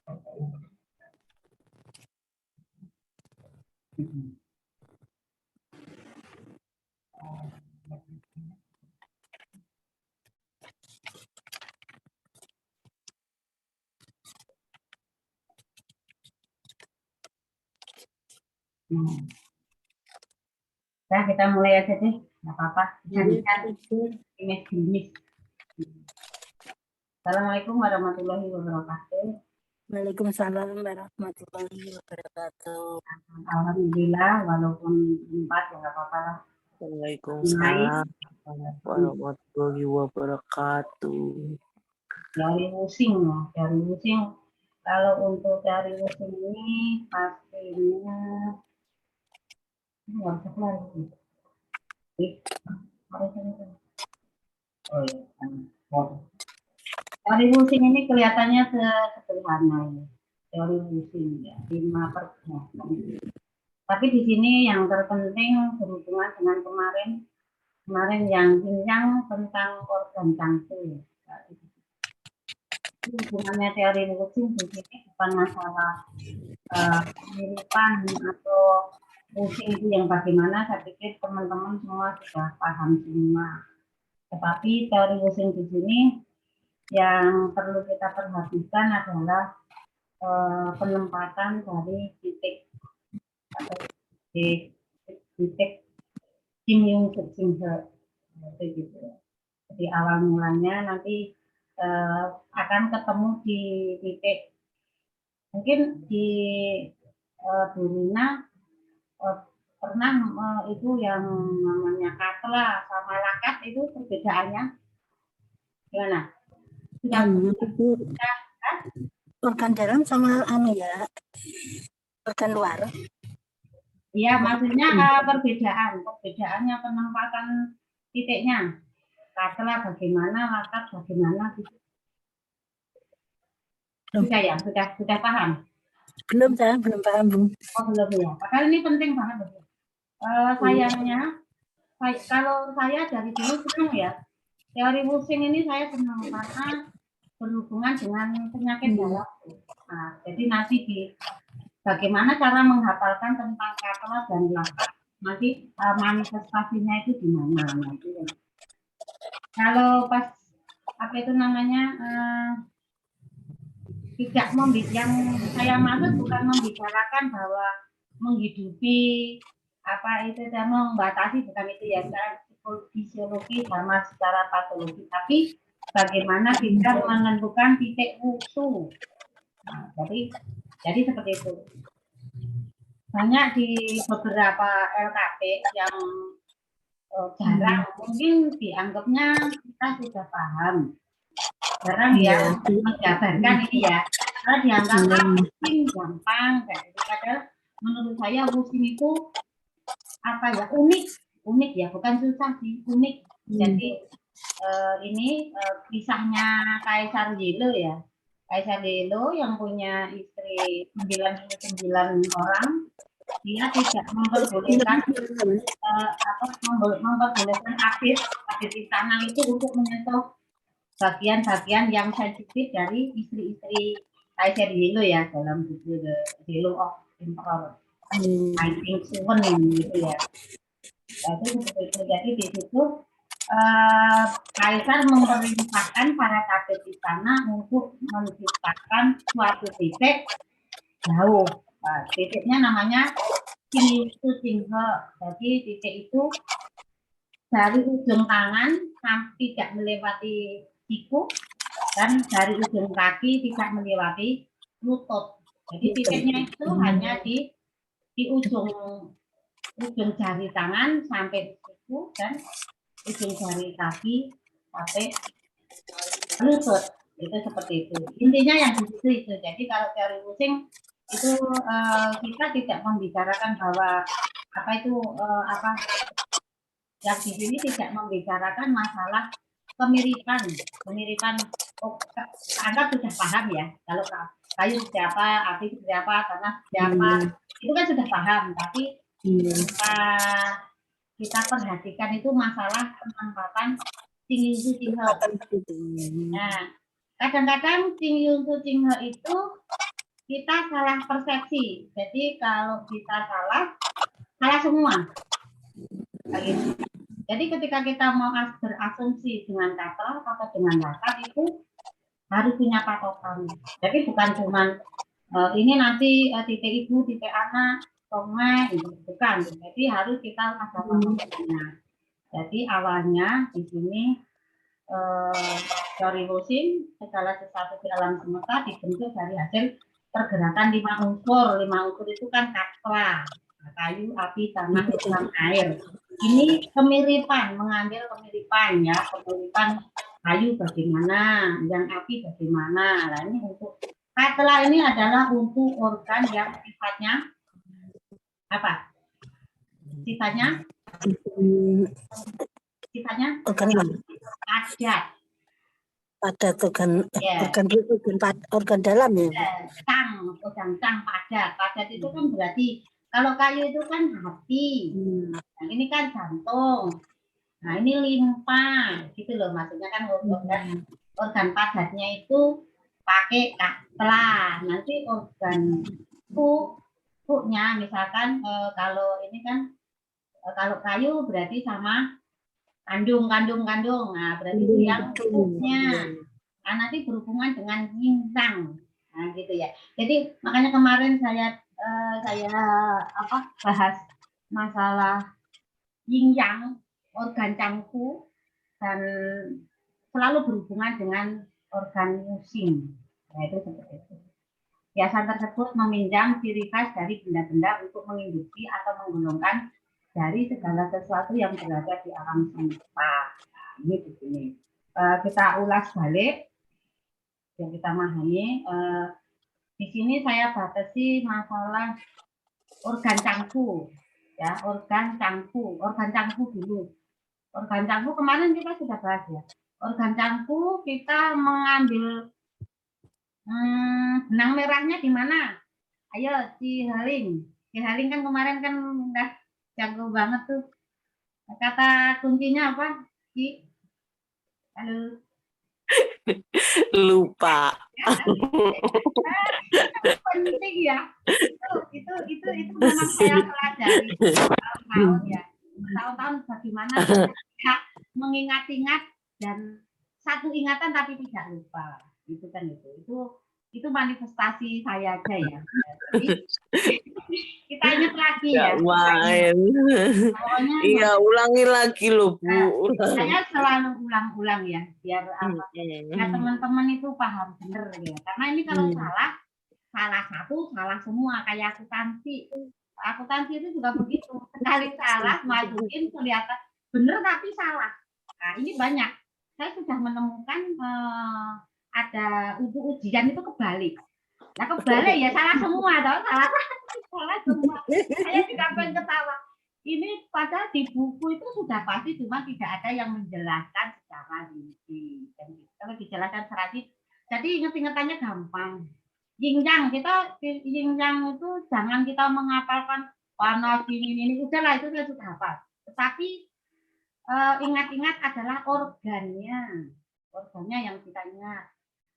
Nah, kita mulai aja deh, nggak apa-apa. Image. Assalamualaikum warahmatullahi wabarakatuh. Waalaikumsalam warahmatullahi wabarakatuh. Alhamdulillah, walaupun 4 ya nggak apa-apa lah. Waalaikumsalam warahmatullahi wabarakatuh. Dari pusing ya, dari pusing. Kalau untuk dari pusing ini pastinya nggak bisa keluar. Oh iya. Teori pusing ini kelihatannya sederhana ya. Teori pusing ya, 5%. Tapi di sini yang terpenting berhubungan dengan kemarin yang bincang tentang organ jantung. Hubungannya teori pusing di sini bukan masalah kemiripan atau pusing itu yang bagaimana. Saya pikir teman-teman semua sudah paham semua. Tetapi teori pusing di sini yang perlu kita perhatikan adalah penempatan dari titik Kim Yung Suk gitu. Jadi awal mulanya nanti akan ketemu di titik mungkin di Durina pernah itu yang namanya katla sama lakat itu perbedaannya gimana? Sudah Organ dalam sama ya organ luar. Iya, maksudnya perbedaannya penempatan titiknya. Katla bagaimana, lakat bagaimana gitu. Sudah ya, sudah paham? Belum, saya belum paham, Bu. Oh, belum ya. Padahal ini penting banget. Sayangnya, kalau saya dari dulu senang ya. Teori pusing ini saya senang karena berhubungan dengan penyakit dalam. Nah, jadi nanti bagaimana cara menghafalkan tentang katla dan lakat, nanti manifestasinya itu di mana. Nanti. Kalau pas apa itu namanya tidak yang saya maksud bukan membicarakan bahwa menghidupi apa itu dan membatasi, bukan itu ya, secara fisiologi sama secara patologi, tapi bagaimana kita menentukan titik wusu. Nah, jadi seperti itu. Banyak di beberapa LKP yang jarang, mungkin dianggapnya kita sudah paham. Jarang ya menjabarkan ini ya, karena dianggap mungkin gampang kayak gitu. Padahal menurut saya pusing itu apa ya, unik ya, bukan susah sih, unik. Jadi ini kisahnya Kaisar Yelo ya. Kaisar Yelo yang punya istri 99 orang, dia tidak memperbolehkan memperbolehkan Abid istana itu untuk menyentuh bagian-bagian yang sensitif dari istri-istri Kaisar Yelo ya, dalam buku The Yelo of Emperor 1907 gitu ya. Jadi seperti itu. Jadi di situ Kaisar memerintahkan para kabit istana untuk menciptakan suatu titik jauh. Nah, titiknya namanya Qingyu Jinghe. Jadi titik itu dari ujung tangan tidak melewati siku dan dari ujung kaki tidak melewati lutut. Jadi titiknya itu hanya di ujung jari tangan sampai siku dan ujung jari kaki sampai lutut. Itu seperti itu. Intinya yang di situ itu. Jadi kalau teori pusing itu kita tidak membicarakan bahwa apa itu apa yang di sini tidak membicarakan masalah kemiripan. Anda sudah paham ya, kalau kayu siapa, api siapa, tanah siapa, itu kan sudah paham. Tapi kita perhatikan itu masalah penempatan Qingyu Jinghe. Nah, kadang-kadang Qingyu Jinghe itu kita salah persepsi. Jadi kalau kita salah semua. Gitu. Jadi ketika kita mau berasumsi dengan kata atau dengan latar itu harus punya patokan. Jadi bukan cuma ini nanti titik ibu, titik anak, koma, gitu. Bukan. Jadi harus kita ada patokannya. Jadi awalnya di sini teori Rosin, segala sesuatu di alam semesta dibentuk dari hasil pergerakan 5 unsur. 5 unsur itu kan katra, kayu, api, tanah, logam, air. Ini kemiripan, mengambil kemiripan ya, kemiripan kayu bagaimana, yang api bagaimana. Nah ini untuk katra ini adalah untuk organ yang sifatnya apa? Sifatnya Organ padat. padat, organ Ya. organ dalam ya. Cang padat. Padat itu kan berarti kalau kayu itu kan hati. Nah, ini kan jantung. Nah, ini limpa gitu loh, maksudnya kan organ padatnya itu pakai katra. Nanti organ kuknya misalkan kalau ini kan kalau kayu berarti sama kandung. Nah, berarti itu yang kuknya. Nah, nanti berhubungan dengan yin yang. Nah, gitu ya. Jadi makanya kemarin saya bahas masalah yin yang, organ cangku, dan selalu berhubungan dengan organ musim. Nah, itu seperti itu. Biasan tersebut meminjam ciri khas dari benda-benda untuk mengindustri atau menggolongkan dari segala sesuatu yang berada di alam semesta. Nah, ini di sini. Kita ulas balik, yang kita memahami. Di sini saya batasi masalah organ cangku, ya, organ cangku dulu. Organ cangku kemarin kita sudah bahas ya. Organ cangku kita mengambil benang merahnya di mana? Ayo, Ci Haling kan kemarin kan udah jago banget tuh. Kata kuncinya apa? Ci? Halo. Lupa. Penting ya. Itu memang saya pelajari tahun-tahun ya. Tahun-tahun bagaimana kita mengingat-ingat dan satu ingatan tapi tidak lupa. Itu kan itu manifestasi saya aja ya. Jadi, kita ingat lagi ya. Main. Pokoknya iya, ulangi lagi loh Bu. Saya selalu ulang-ulang ya, biar ya teman-teman itu paham bener ya. Karena ini kalau salah satu, salah semua. Kayak akuntansi itu juga begitu. Sekali salah, majuin kelihatan bener tapi salah. Nah ini banyak. Saya sudah menemukan ada ujian itu kebalik. Nah kebalik ya salah semua, salah semua. Saya juga pengen ketawa. Ini padahal di buku itu sudah pasti, cuma tidak ada yang menjelaskan secara rinci. Kalau dijelaskan secara rinci, jadi ingat-ingatannya gampang. Yin yang itu jangan kita menghafalkan panas ini udahlah itu saya sudah hafal. Tetapi ingat-ingat adalah organnya yang kita ingat.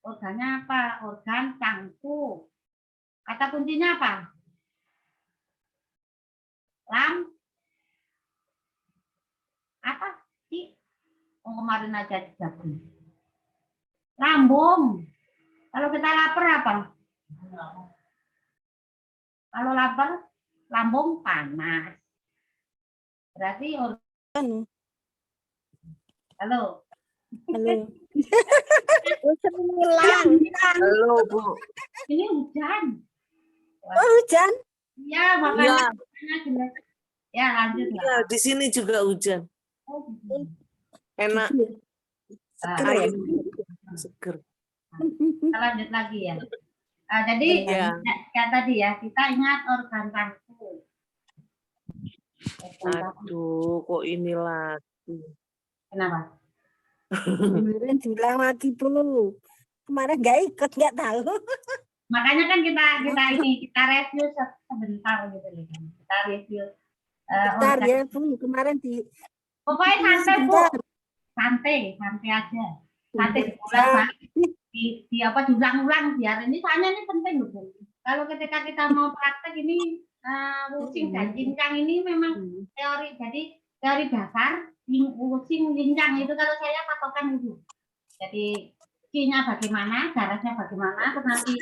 Organnya apa? Organ cangkuk. Kata kuncinya apa? Apa sih? Kemarin aja digabung. Lambung. Kalau kita lapar apa? Kalau lapar, lambung panas. Berarti Halo. Halo. Halo Bu. Ini hujan. Oh, hujan? Iya, makanya jelas. Ya, lanjut. Iya, di sini juga hujan. Enak. Seger ya? Seger. Kita lanjut lagi ya. Jadi kayak tadi ya, kita ingat organ cangkuk. Aduh, kok ini lagi. Kenapa? Kemarin bilang lagi Bu. Kemarin nggak ikut, nggak tahu. Makanya kan kita review sebentar gitu loh. Kita review. Bentar ya Bu, kemarin di. Pokoknya santai Bu. Santai aja. Santai diulang di apa diulang-ulang biar ini soalnya ini penting loh Bu. kalau ketika kita mau praktek ini wusing dan cincang ini memang teori, jadi teori dasar wusing cincang itu kalau saya patokan itu. Jadi Q-nya bagaimana, garisnya bagaimana, terus nanti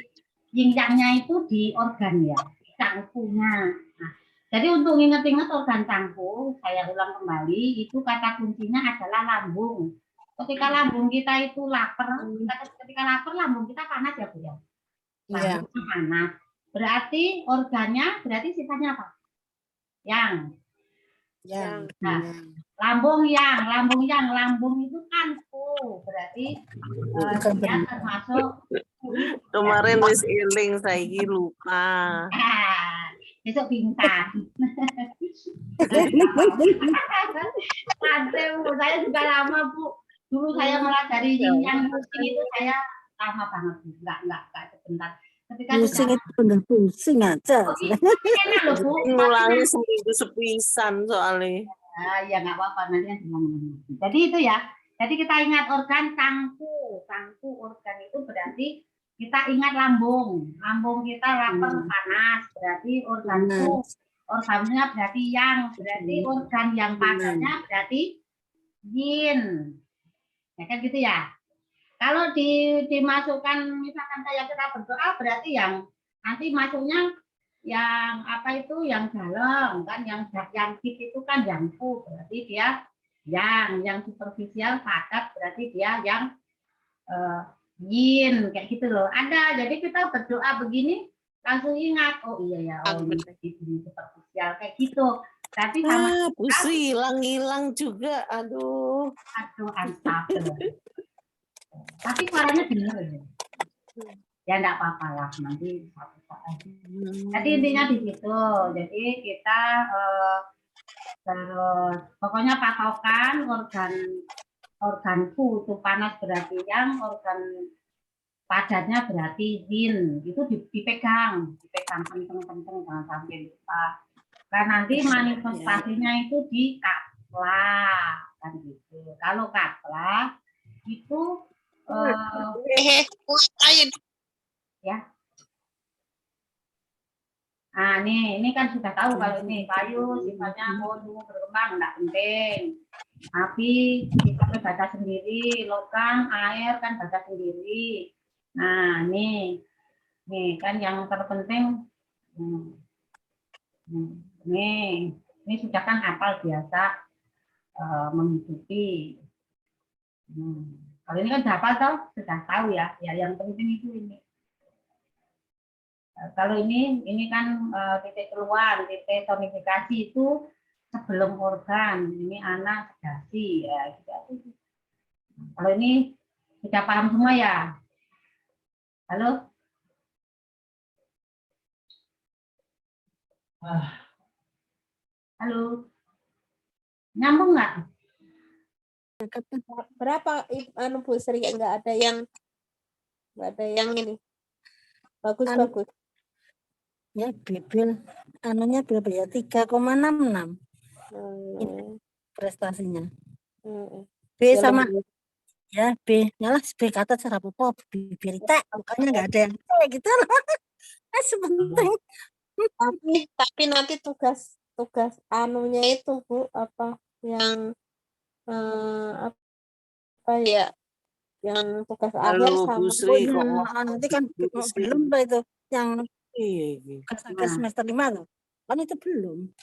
cincangnya itu di organ ya, cangkunya. Nah, jadi untuk ingat-ingat organ cangkul, saya ulang kembali, itu kata kuncinya adalah lambung. Ketika lambung kita itu lapar, ketika lapar lambung kita panas ya Bu ya. Lambung panas. Berarti organnya berarti sifatnya apa? Yang. Nah, lambung itu kan berarti dia termasuk Kemarin wis eling saiki lupa. besok pingsan. Saya juga lama Bu. Dulu saya melajari yang pusing itu saya lama banget Bu. Enggak sebentar. Ketika pusing itu udah pusing aja. enak loh Bu. Ngulangi seminggu sepisan soalnya. Ya nggak apa-apa nanti yang diulang. Jadi itu ya. Jadi kita ingat organ cangku organ itu berarti kita ingat lambung kita lapar panas berarti organnya berarti yang berarti organ yang panasnya berarti yin ya kan gitu ya. Kalau dimasukkan misalkan kayak kita berdoa berarti yang nanti masuknya yang apa itu yang dalam kan yang deep itu kan yang fu berarti dia yang superficial padat berarti dia yang yin kayak gitu loh. Ada jadi kita berdoa begini langsung ingat oh iya ya oh ini superficial kayak gitu. Tapi sama Pusri hilang juga aduh astaga. Tapi suaranya benar ya enggak apa-apa lah nanti satu saat. Jadi intinya di situ. Jadi kita terus pokoknya patokan organ fu itu panas berarti yang organ padatnya berarti yin itu dipegang kenceng jangan sampai lupa. Nah nanti manifestasinya itu di kapla kan gitu. Kalau kapla itu ya. Nah, ini kan sudah tahu kalau ini kayu sifatnya berkembang enggak penting. Tapi kita baca sendiri, logam, air kan baca sendiri. Nah, nih kan yang terpenting ini sudah kan hafal biasa menghidupi. Kalau ini kan sudah tahu ya. Ya yang penting itu ini. Kalau ini kan titik keluar, titik tonifikasi itu sebelum organ. Ini anak sedasi ya. Kalau ini sudah paham semua ya? Halo? Halo? Nyambung nggak? Berapa Bu Sri nggak ada yang ini bagus. Ya Bibil anunya berapa ya 3,66 prestasinya. B sama ya B nyalah B kata cara pop bibir tak bukannya nggak ada yang kayak gitu loh. Sebentar. Tapi nanti tugas anunya itu Bu apa yang apa ya yang tugas akhir sama Busri kok nanti kan belum itu yang iya semester 5 loh kan itu belum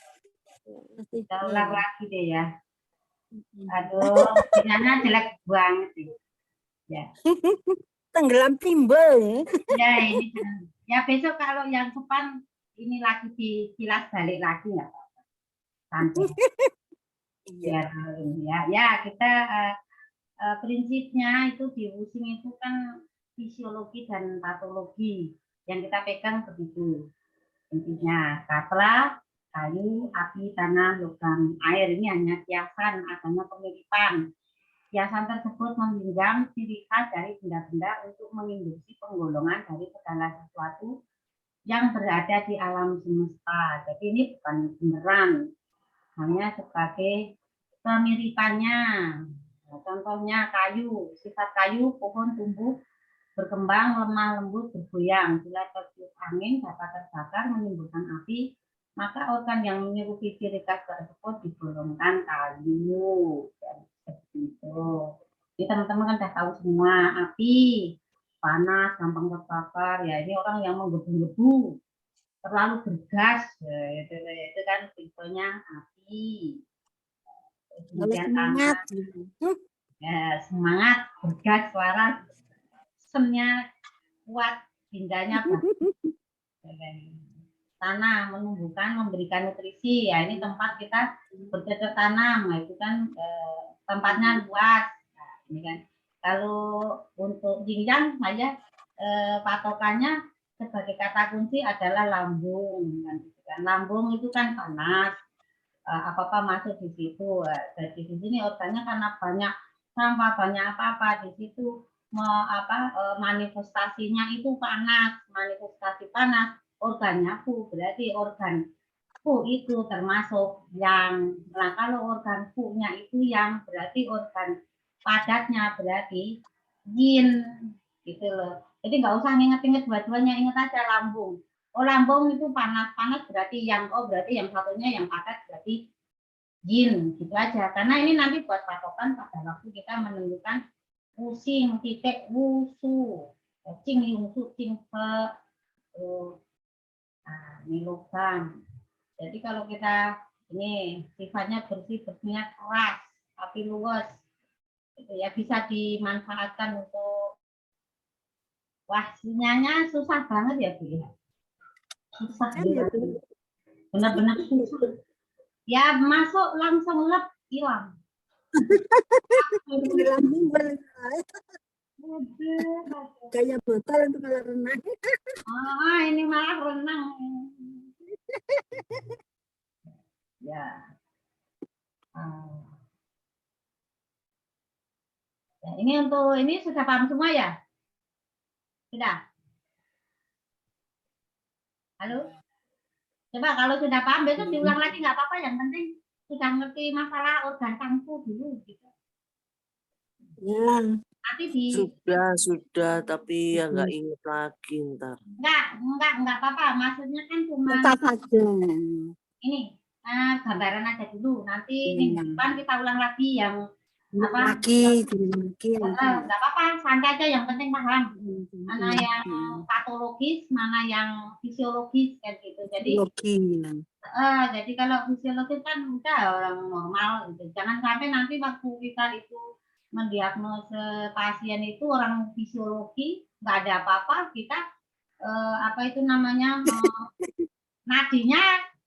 kita ulang lagi deh ya. Aduh sinyalnya jelek banget sih ya. Tenggelam timbul Ya ini ya besok kalau yang depan ini lagi dikilas balik lagi nggak apa-apa santai. Ya kita prinsipnya itu di wusing itu kan fisiologi dan patologi yang kita pegang begitu intinya kapla kayu api tanah logam air ini hanya kiasan adanya pemiripan. Kiasan tersebut meminjam ciri khas dari benda-benda untuk menginduksi penggolongan dari segala sesuatu yang berada di alam semesta. Jadi ini bukan beneran, hanya sebagai pemiripannya. Nah, contohnya kayu, sifat kayu pohon tumbuh berkembang lemah lembut bergoyang bila tertiup angin dapat terbakar menimbulkan api, maka organ yang menyerupi ciri khas tersebut digolongkan kayu. Dan seperti itu. Ini teman-teman kan udah tahu semua, api, panas, gampang terbakar. Ya ini orang yang menggebu-gebu, terlalu bergas, ya, itu kan tipenya api. Kalau Kemudian semangat. ya, semangat, bergas, waras, sennya kuat, indahnya bagus. Tanah menumbuhkan, memberikan nutrisi. Ya ini tempat kita bercocok tanam. Nah, itu kan tempatnya luas. Nah, ini kan kalau untuk jinjang saja patokannya sebagai kata kunci adalah lambung. Kan. Lambung itu kan panas. Apa-apa masuk di situ. Jadi di sini organnya karena banyak sampah, banyak apa-apa di situ manifestasinya itu panas, manifestasi panas, organnya fu, berarti organ fu itu termasuk yang, nah kalau organ fu-nya itu yang berarti organ padatnya berarti yin gitu loh. Jadi nggak usah inget-inget dua-duanya, inget aja lambung. Oh lambung itu panas-panas berarti yang, oh berarti yang satunya yang padat berarti yin gitu aja. Karena ini nanti buat patokan pada waktu kita menentukan pusing titik wusu, cing yungsu cing pe, nah ini lubang. Jadi kalau kita ini sifatnya bersihnya keras tapi luas, itu ya bisa dimanfaatkan untuk, wah sinyalnya susah banget ya Bu ya, susah ya, benar-benar susah. Ya masuk langsung lep hilang. Kayak botol itu kalau renang. Ini malah renang. Ya. Ya, ini untuk ini sudah paham semua ya? Sudah? Halo? Coba kalau sudah paham besok diulang lagi nggak apa-apa, yang penting sudah ngerti masalah organ tangku dulu gitu. Ya. Nanti di Sudah, tapi ya nggak inget lagi ntar. Enggak apa-apa. Maksudnya kan cuma Tetap aja. ini gambaran aja dulu. Nanti minggu depan kita ulang lagi yang apa? Lagi. Enggak apa-apa, santai aja. Yang penting paham mana yang patologis, mana yang fisiologis kan gitu. Jadi jadi kalau fisiologis kan udah orang normal gitu. Jangan sampai nanti waktu kita itu mendiagnosa pasien itu orang fisiologi nggak ada apa-apa, kita apa itu namanya nadinya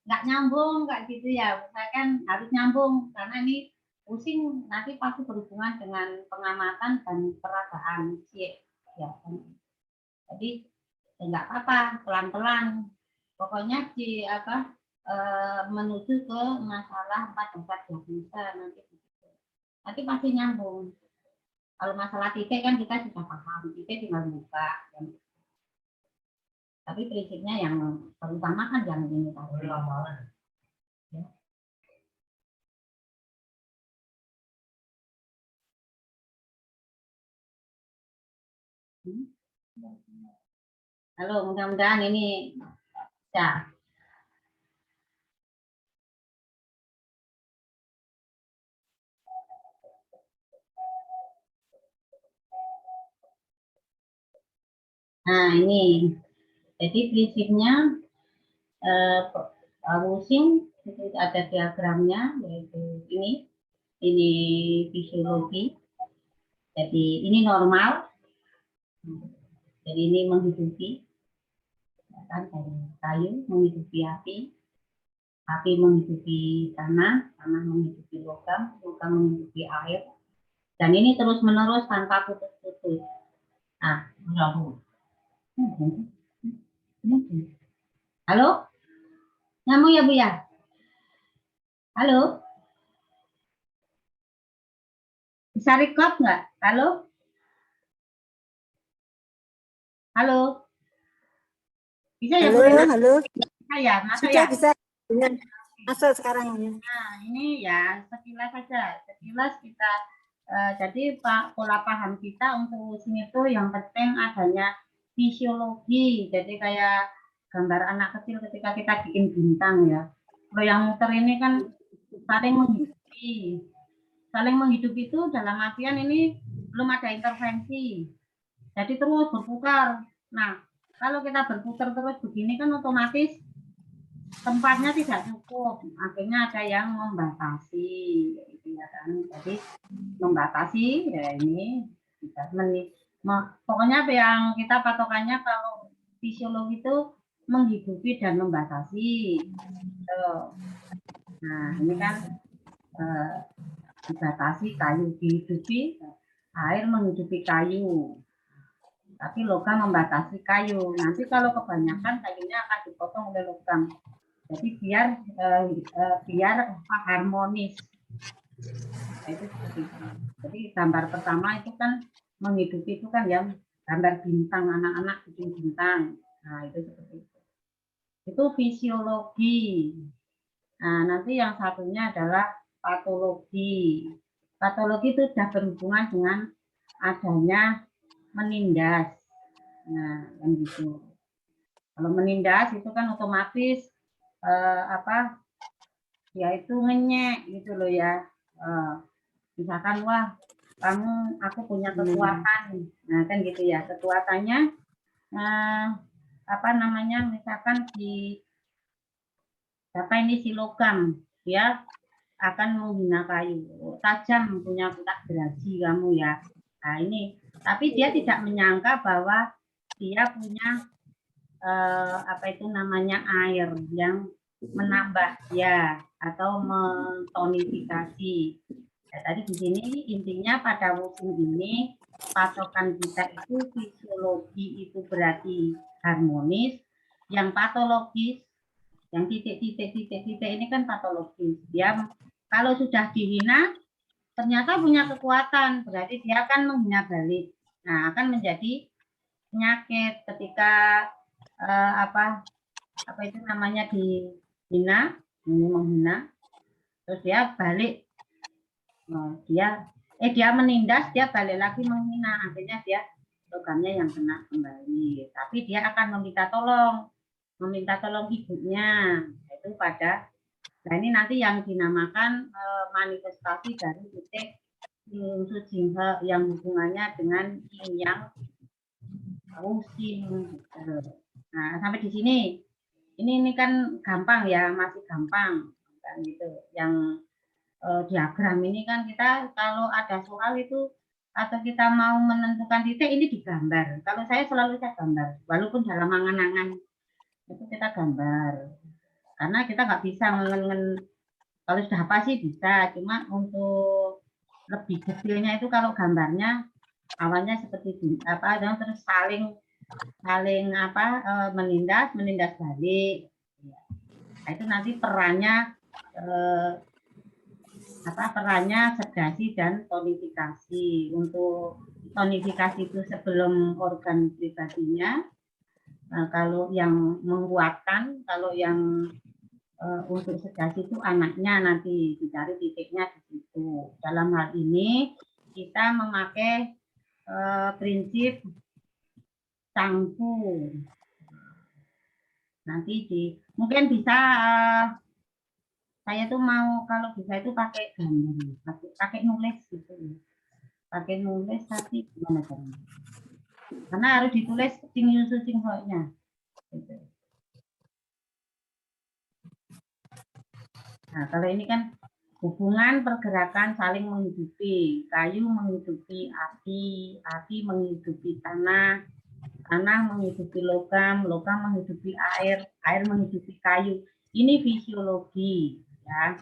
nggak nyambung kayak gitu ya. Misalkan harus nyambung karena ini pusing, nanti pasti berhubungan dengan pengamatan dan peragaan ya kan. Jadi nggak apa-apa, pelan-pelan pokoknya menuju ke masalah 4 diagnosa nanti pasti nyambung. Kalau masalah titik kan kita sudah paham, titik tinggal buka kan. Tapi prinsipnya yang terutama kan yang ini tadi. Ya. Halo, mudah-mudahan ini ya. Nah ini, jadi prinsipnya pusing itu ada diagramnya, yaitu ini fisiologi. Jadi ini normal. Jadi ini menghidupi, kan dari kayu menghidupi api menghidupi tanah menghidupi logam menghidupi air. Dan ini terus menerus tanpa putus-putus. Nah, halo, nyambung ya Bu ya? Halo, bisa record nggak? Halo, halo, bisa ya Bu? Halo. Ya, masuk Sudah ya? bisa. Masuk sekarang ya. Nah, ini ya sekilas saja. Sekilas kita jadi pola paham kita untuk sini itu yang penting adanya fisiologi. Jadi kayak gambar anak kecil ketika kita bikin bintang ya. Kalau yang muter ini kan saling menghidupi. Saling menghidupi itu dalam artian ini belum ada intervensi. Jadi terus berputar. Nah, kalau kita berputar terus begini kan otomatis tempatnya tidak cukup. Akhirnya ada yang membatasi. Gitu ya kan. Jadi membatasi ya ini kita pokoknya yang kita patokannya kalau fisiologi itu menghidupi dan membatasi. Nah, ini kan dibatasi, kayu dihidupi, air menghidupi kayu. Tapi logam membatasi kayu. Nanti kalau kebanyakan kayunya akan dipotong oleh logam. Jadi biar harmonis. Itu seperti itu. Jadi gambar pertama itu kan menghidupi itu kan ya gambar bintang, anak-anak bikin bintang. Nah, itu seperti itu. Itu fisiologi. Nah, nanti yang satunya adalah patologi. Patologi itu sudah berhubungan dengan adanya menindas. Nah, kan gitu. Kalau menindas itu kan otomatis yaitu ngenyek gitu loh ya. Misalkan wah aku punya kekuatan. Nah, kan gitu ya. Kekuatannya misalkan si logam ya akan menghina kayu, tajam punya kotak gergaji kamu ya. Nah ini, tapi dia tidak menyangka bahwa dia punya air yang menambah ya atau mentonifikasi. Nah, tadi di sini intinya pada wushu ini patokan kita itu fisiologi itu berarti harmonis, yang patologis yang titik ini kan patologis. Dia kalau sudah dihina ternyata punya kekuatan, berarti dia akan menghina balik. Nah, akan menjadi penyakit ketika dihina, ini menghina, terus dia balik. Dia menindas, dia balik lagi menghina, akhirnya dia logamnya yang kena kembali. Tapi dia akan meminta tolong ibunya, itu pada. Nah ini nanti yang dinamakan manifestasi dari titik unsur jinghe yang hubungannya dengan yin yang using. Nah sampai di sini, ini kan gampang ya, masih gampang kan gitu. Yang diagram ini kan kita kalau ada soal itu atau kita mau menentukan titik ini digambar. Kalau saya selalu gambar, walaupun dalam angan-angan itu kita gambar. Karena kita nggak bisa kalau sudah apa sih bisa, cuma untuk lebih detailnya itu kalau gambarnya awalnya seperti ini, terus saling menindas balik. Nah, itu nanti perannya sedasi dan tonifikasi. Untuk tonifikasi itu sebelum organ pribadinya. Nah, kalau yang menguatkan, kalau yang untuk sedasi itu anaknya nanti dicari titiknya di situ. Dalam hal ini kita memakai prinsip cangku. Nanti mungkin bisa saya tuh mau kalau bisa itu pakai gambar, pakai nulis gitu. Pakai nulis tapi gimana caranya? Karena harus ditulis sing-nya. Gitu. Nah, kalau ini kan hubungan pergerakan saling menghidupi. Kayu menghidupi api, api menghidupi tanah, tanah menghidupi logam, logam menghidupi air, air menghidupi kayu. Ini fisiologi, ya.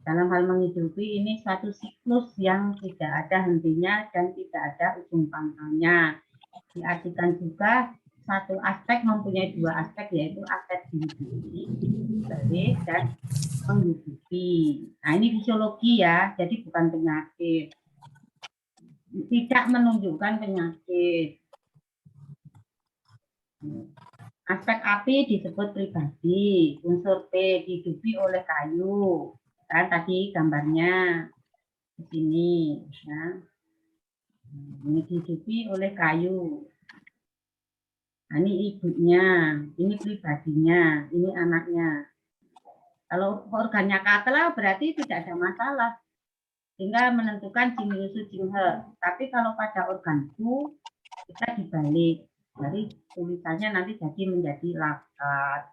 Dalam hal menghidupi ini suatu siklus yang tidak ada hentinya dan tidak ada ujung pangkalnya. Diartikan juga satu aspek mempunyai dua aspek, yaitu aspek dihidupi dan menghidupi. Nah ini fisiologi ya, jadi bukan penyakit. Tidak menunjukkan penyakit. Aspek api disebut pribadi, unsur P dihidupi oleh kayu. Kan tadi gambarnya di sini, ya. Ini dihidupi oleh kayu. Nah, ini ibunya, ini pribadinya, ini anaknya. Kalau organnya katla berarti tidak ada masalah. Tinggal menentukan jinglusu jinghe. Tapi kalau pada organku kita dibalik. Jadi tulisannya nanti jadi menjadi lakat.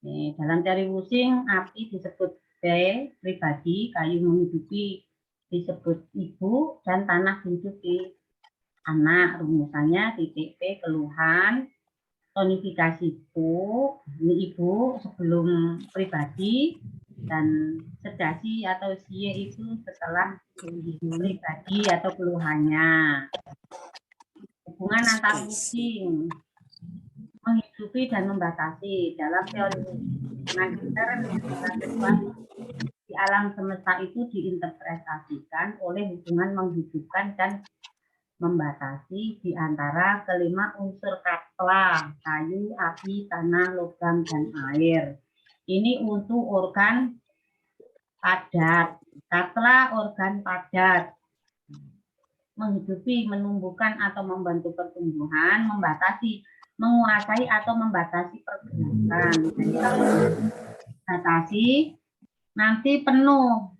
Nih, dalam teori Wusing, api disebut B, pribadi, kayu menghidupi disebut ibu, dan tanah menghidupi anak. Rumusannya titik P, keluhan, tonifikasi bu, ini ibu sebelum pribadi, dan sedasi atau sie itu setelah pribadi atau keluhannya. Hubungan antar Wusing, menghidupi dan membatasi. Dalam teori Magister di alam semesta itu diinterpretasikan oleh hubungan menghidupkan dan membatasi di antara kelima unsur katla, kayu, api, tanah, logam, dan air. Ini untuk organ padat. Katla organ padat. Menghidupi, menumbuhkan atau membantu pertumbuhan, membatasi, menguasai atau membatasi pergerakan. Jadi kalau batasi nanti penuh,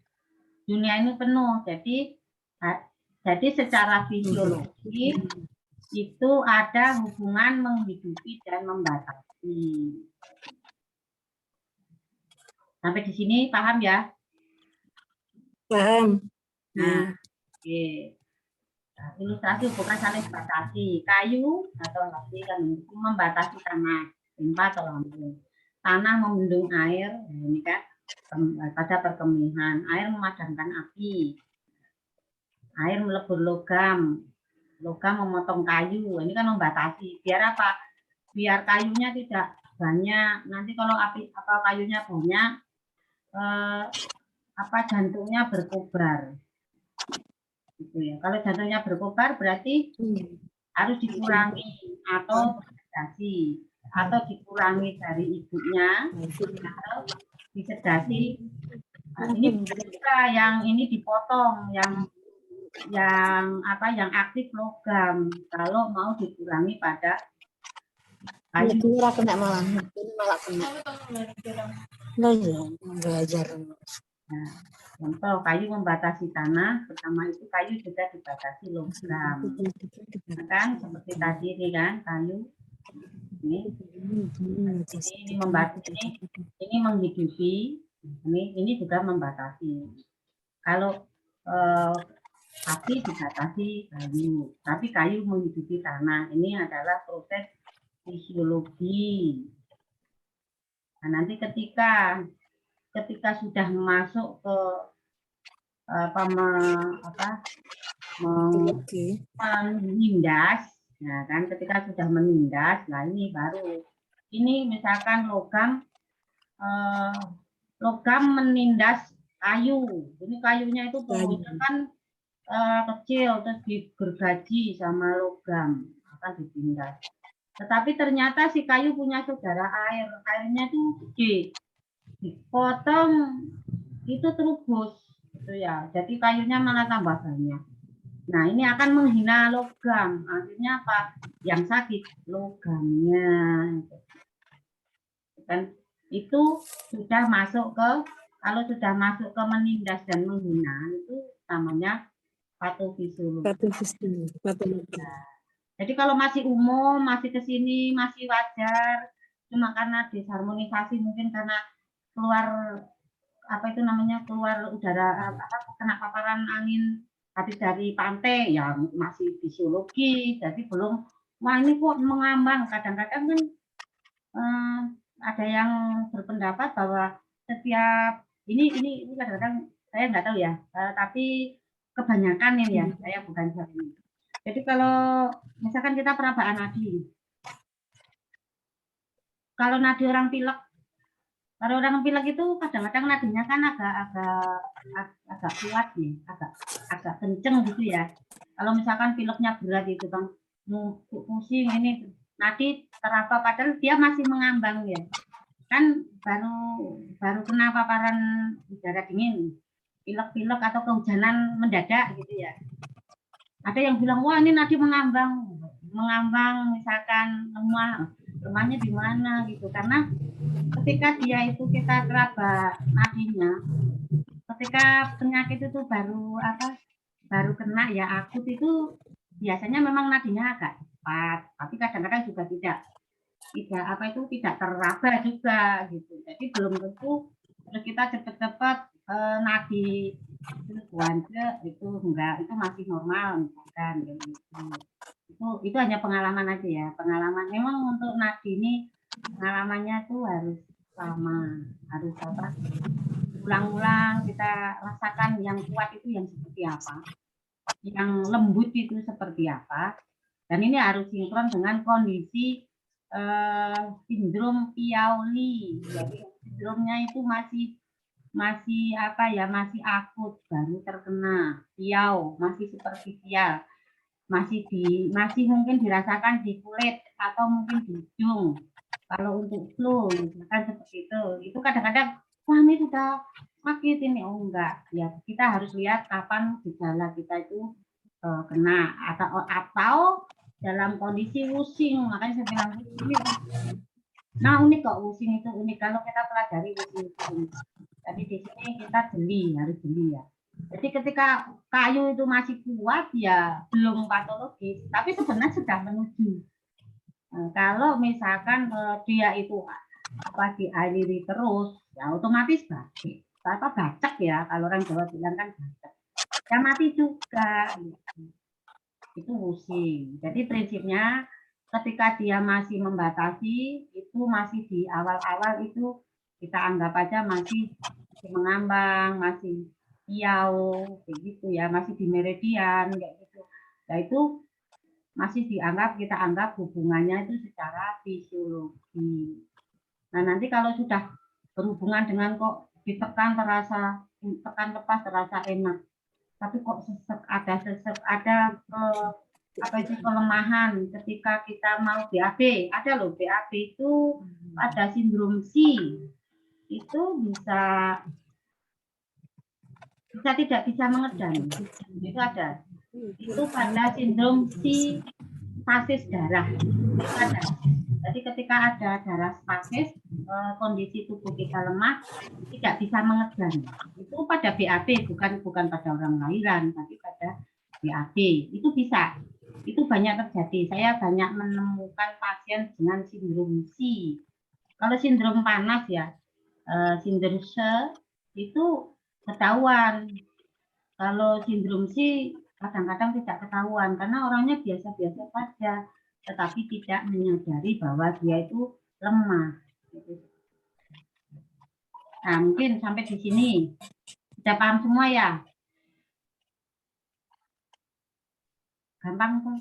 dunia ini penuh. Jadi secara fisiologi itu ada hubungan menghidupi dan membatasi. Sampai di sini paham ya? Paham. Nah, oke. Nah, ilustrasi hubungan saling batasi. Kayu atau api kan membatasi tanah, gempa atau lambung. Tanah membendung air, nah ini kan pada perkemihan. Air memadamkan api. Air melebur logam. Logam memotong kayu. Ini kan membatasi. Biar apa? Biar kayunya tidak banyak. Nanti kalau api atau kayunya banyak, jantungnya berkobar. Gitu ya. Kalau jantungnya berkobar berarti harus dikurangi atau disedasi atau dikurangi dari ibunya atau disedasi. Nah, ini bisa yang ini dipotong, yang aktif logam. Kalau mau dikurangi pada kayu. Ini kena malah. Ini malah kena. Nah, ya, belajar. Nah, contoh kayu membatasi tanah, pertama itu kayu juga dibatasi logam. Nah, kan seperti tadi ini kan kayu ini membatasi, ini menghidupi, ini juga membatasi. Kalau api dibatasi kayu, tapi kayu menghidupi tanah. Ini adalah proses fisiologi. Nah, nanti ketika sudah masuk ke menindas, nah kan ketika sudah menindas, nah ini baru ini misalkan logam menindas kayu, ini kayunya itu pokoknya kan kecil terus digergaji sama logam akan ditindas. Tetapi ternyata si kayu punya saudara air, airnya itu gede, dipotong itu terubus gitu ya, jadi kayunya malah tambah banyak. Nah ini akan menghina logam, akhirnya apa? Yang sakit logamnya kan. Itu sudah masuk ke, kalau sudah masuk ke menindas dan menghina itu namanya patofisiologi. Jadi kalau masih umum, masih ke sini, masih wajar, cuma karena disharmonisasi mungkin karena keluar keluar udara kena paparan angin habis dari pantai, ya masih fisiologi. Jadi belum, wah ini kok mengambang. Kadang-kadang kan ada yang berpendapat bahwa setiap ini kadang-kadang saya nggak tahu ya, tapi kebanyakan ini ya, saya bukan sering. Jadi kalau misalkan kita perabaan nadi, kalau nadi orang pilek, kalau orang pilek itu kadang-kadang nadinya kan agak kuat nih, agak kenceng gitu ya. Kalau misalkan pileknya berat itu bang, pusing ini nadi teraba, padahal dia masih mengambang ya. Kan baru kena paparan udara dingin, pilek-pilek atau kehujanan mendadak gitu ya. Ada yang bilang, wah ini nadi mengambang misalkan lemahnya di mana gitu. Karena ketika dia itu kita teraba nadinya, ketika penyakit itu baru kena ya akut itu biasanya memang nadinya agak cepat, tapi kadang-kadang juga tidak teraba juga gitu. Jadi belum tentu terus kita cepat-cepat nadi aja itu enggak, itu masih normal misalkan gitu. Itu hanya pengalaman aja ya, pengalaman. Memang untuk nadi ini pengalamannya tuh harus lama, harus ulang-ulang kita rasakan yang kuat itu yang seperti apa, yang lembut itu seperti apa, dan ini harus sinkron dengan kondisi sindrom Piauli. Jadi sindromnya itu masih masih akut, baru terkena piau, masih superficial, masih mungkin dirasakan di kulit atau mungkin di ujung. Kalau untuk flu misalkan seperti itu kadang-kadang wah ini sudah sakit ini, oh enggak ya, kita harus lihat kapan gejala kita itu kena atau dalam kondisi pusing. Makanya saya bilang ini nah unik kok, pusing itu unik kalau kita pelajari pusing itu unik. Tapi di sini kita harus jeli ya. Jadi ketika kayu itu masih kuat ya belum patologis, tapi sebenarnya sudah menuju. Kalau misalkan dia itu dialiri terus, ya otomatis bacek ya, kalau orang Jawa bilang kan bacek. Ya mati juga. Itu pusing. Jadi prinsipnya ketika dia masih membatasi, itu masih di awal-awal itu kita anggap aja masih mengambang, masih piau, kayak gitu ya, masih di meridian kayak gitu. Nah itu masih kita anggap hubungannya itu secara fisiologi. Nah nanti kalau sudah berhubungan dengan kok ditekan tekan lepas terasa enak, tapi kok ada kelemahan ketika kita mau BAB, ada loh BAB itu ada sindrom C, itu bisa tidak bisa mengedam, itu ada. Itu pada sindrom C stasis darah. Ada. Jadi ketika ada darah stasis, kondisi tubuh kita lemah, tidak bisa mengedam. Itu pada BAB, bukan pada orang lahiran, tapi pada BAB. Itu bisa. Itu banyak terjadi. Saya banyak menemukan pasien dengan sindrom C. Kalau sindrom panas ya, sindrom C itu ketahuan. Kalau sindrom C kadang-kadang tidak ketahuan karena orangnya biasa-biasa saja, tetapi tidak menyadari bahwa dia itu lemah. Nah, mungkin sampai di sini sudah paham semua ya? Gampang tuh.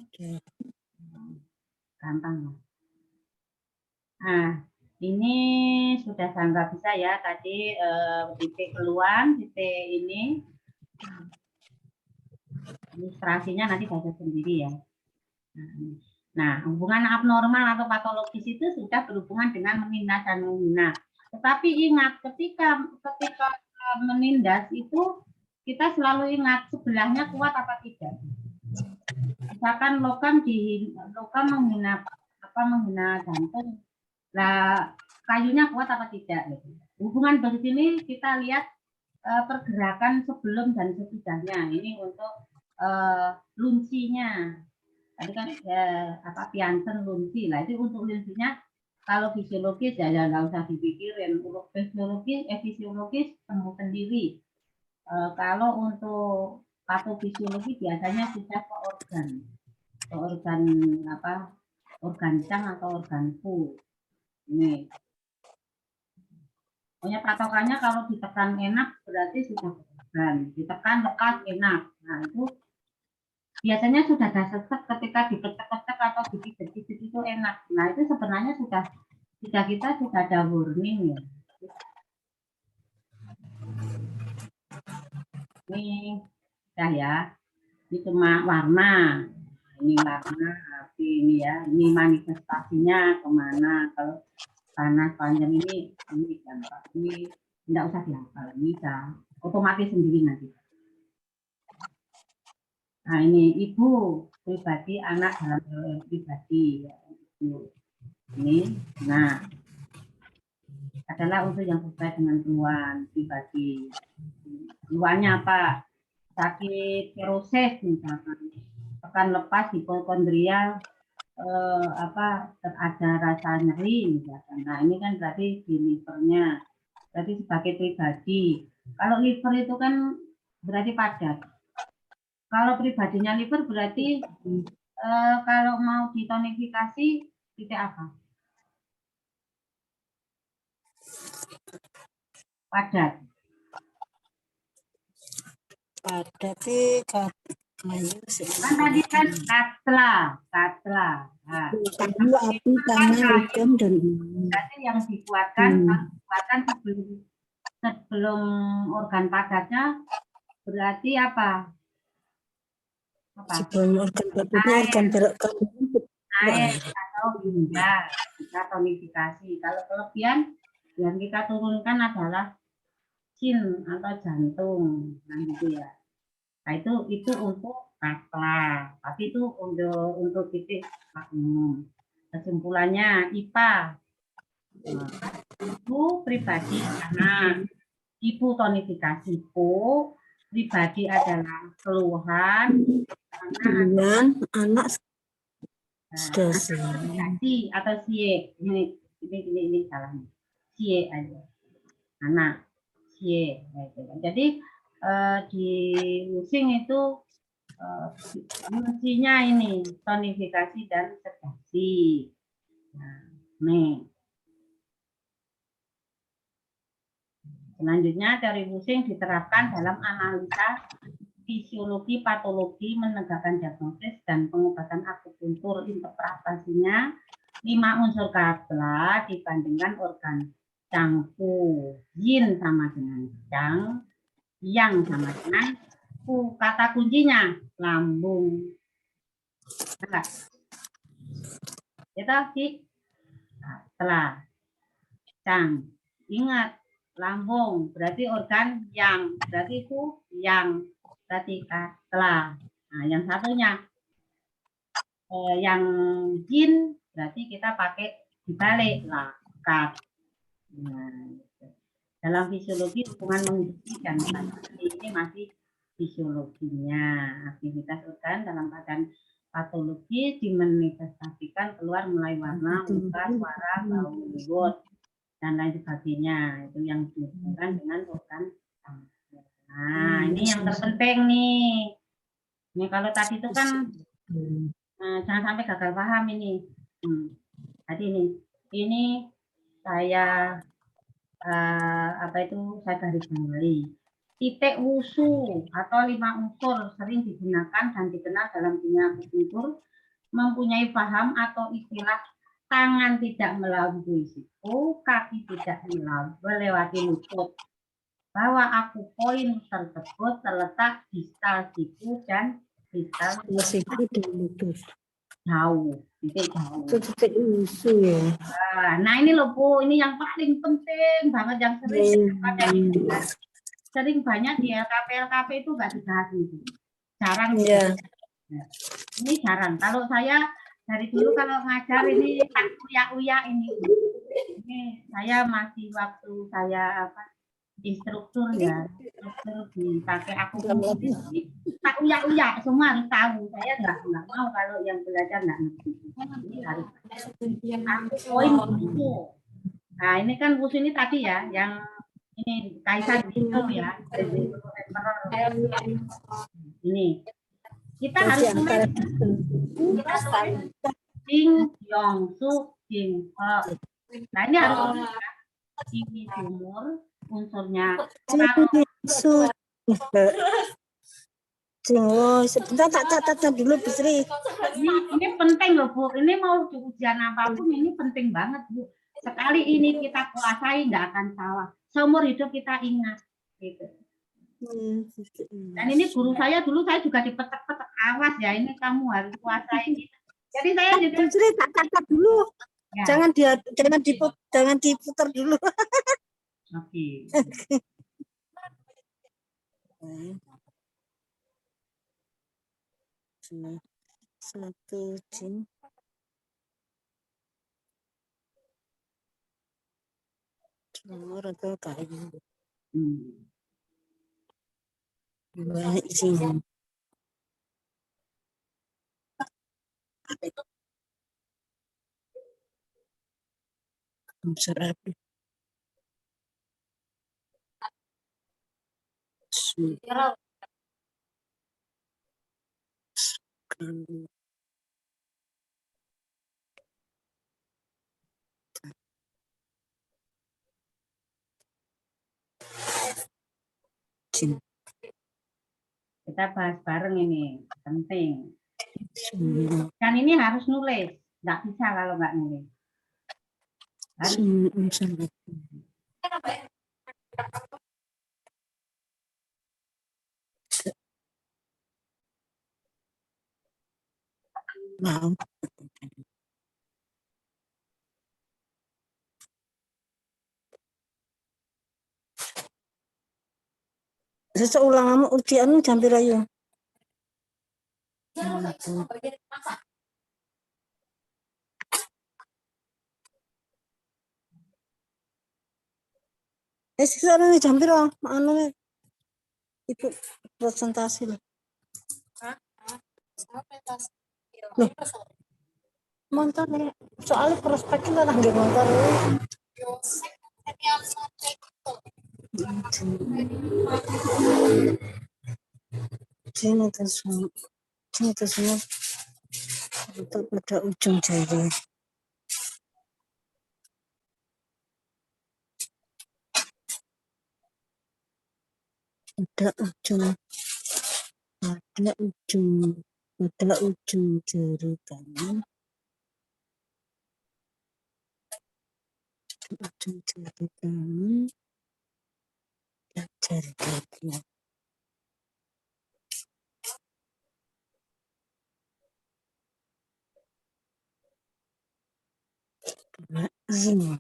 Gampang. Nah, ini sudah nggak bisa ya tadi titik keluar, titik ini. Ilustrasinya nanti baca sendiri ya. Nah, hubungan abnormal atau patologis itu sudah berhubungan dengan menindas dan menghina. Tetapi ingat, ketika menindas itu kita selalu ingat sebelahnya kuat apa tidak. Misalkan logam menghina jantung, nah kayunya kuat apa tidak. Hubungan dari sini kita lihat pergerakan sebelum dan sesudahnya. Ini untuk luncinya. Tadi kan Piansen lunci. Lah itu untuk luncinya kalau fisiologis ya nggak usah dipikirin. Untuk fisiologis sembuh sendiri. Kalau untuk patofisiologi biasanya sudah ke organ cang atau organ fu. Ini. Pokoknya patokannya kalau ditekan enak berarti sudah organ, ditekan lekas enak. Nah itu biasanya sudah ada sesek ketika diketek-ketek atau dipijit-pijit itu enak. Nah itu sebenarnya kita sudah ada warning ya. Ini sudah ya. Ini cuma warna. Ini warna api ini ya. Ini manifestasinya kemana? Kalau panas panjang ini gampang. Ini tidak usah dihafal. Ini bisa otomatis sendiri nanti. Nah, ini ibu pribadi, anak dalam ROL pribadi. Ya, ibu. Ini, nah, adalah unsur yang sesuai dengan keluhan pribadi. Keluhannya apa? Sakit pirosis misalkan, pekan lepas hipokondria, ada rasa nyeri misalkan. Nah, ini kan berarti di livernya. Berarti sebagai pribadi. Kalau liver itu kan berarti padat. Kalau pribadinya liver berarti kalau mau ditonifikasi titik apa? Padat. Ada sih kayu Kan tadi kan katla. Nah, kayu api tanah logam dan berarti yang dikuatkan, sebelum organ padatnya berarti apa? sebelum organ padatnya organ berekam Air atau ginjal, kita tonifikasi. Kalau kelebihan yang kita turunkan adalah sin atau jantung, nah gitu ya. Nah itu untuk katla, tapi itu untuk titik umum. Kesimpulannya IPA, ibu pribadi anak, ibu tonifikasi pribadi adalah keluhan, anak sudah tonifikasi atau sie ini salah nih, sie aja anak sie. Jadi di Using itu fungsinya ini tonifikasi dan sedasi. Nah, nih. Selanjutnya teori Using diterapkan dalam analisa fisiologi patologi, menegakkan diagnosis dan pengobatan akupuntur. Interpretasinya 5 unsur katla dibandingkan organ cangpu, yin sama dengan cang, yang sama dengan ku. Kata kuncinya lambung. Enggak? Itu sih katla, cang. Ingat, lambung berarti organ yang, berarti itu yang, berarti katla. Nah, yang satunya yang yin berarti kita pakai dibalik lah, kat. Nah, dalam fisiologi hubungan menghidupi dan ini masih fisiologinya. Aktivitas organ dalam keadaan patologi dimanifestasikan keluar mulai warna, muka, suara, bau, mulut, dan lain sebagainya. Itu yang dihubungkan dengan organ. Nah, ini yang terpenting nih. Ini kalau tadi itu kan jangan sampai gagal paham ini. Jadi ini saya saya garis bawahi. Titik wusu atau 5 unsur sering digunakan dan dikenal dalam dunia akupuntur, mempunyai paham atau istilah tangan tidak melampaui siku, kaki tidak melewati lutut, bahwa akupoin tersebut terletak distal siku dan distal siku dan lutut jauh, titik jauh. titik wusu ya. Nah ini loh Bu, ini yang paling penting banget, yang sering banyak di LKP itu nggak dibahas itu, jarang. Ya. Ini jarang. Kalau saya dari dulu kalau ngajar ini tak uyak ini saya masih waktu saya instruktur ya, instruktur dipakai aku tak uyak semua harus tahu. Saya nggak mau kalau yang belajar nggak ngerti. Ini harus poin wusu. Nah ini kan wusu ini tadi ya, yang ini Kaisar itu ya, ini kita harus Jing Yong Su Jing He. Nah ini harus ini sumur unsurnya. Sebentar tak catat dulu Bu Sri. Ini penting loh Bu. Ini mau ujian apapun ini penting banget Bu. Sekali ini kita kuasai nggak akan salah. Seumur hidup kita ingat gitu. Dan ini guru saya dulu saya juga dipetek-petek, awas ya ini kamu harus kuasai gitu. Jadi saya jadi Bu Sri tak catat dulu. ya. Jangan diputar dulu. Oke. Satu jin. Nomor atau kayu. Dua jin. Serapi. Jin. Kita bahas bareng ini, penting. Sembilan. Kan ini harus nulis, nggak bisa kalau nggak nulis. Harus Sembilan. Mau. Seseulang ujian jam pira yo? Sekarang jam pira? Anu Ibu presentasi loh. Loh, motor nih. Soalnya prospeknya lah nggak motor. Sini terus untuk pada ujung jari. Pada ujung jari kanan. Ujung jari kanan. Dan jari kaki. Ini.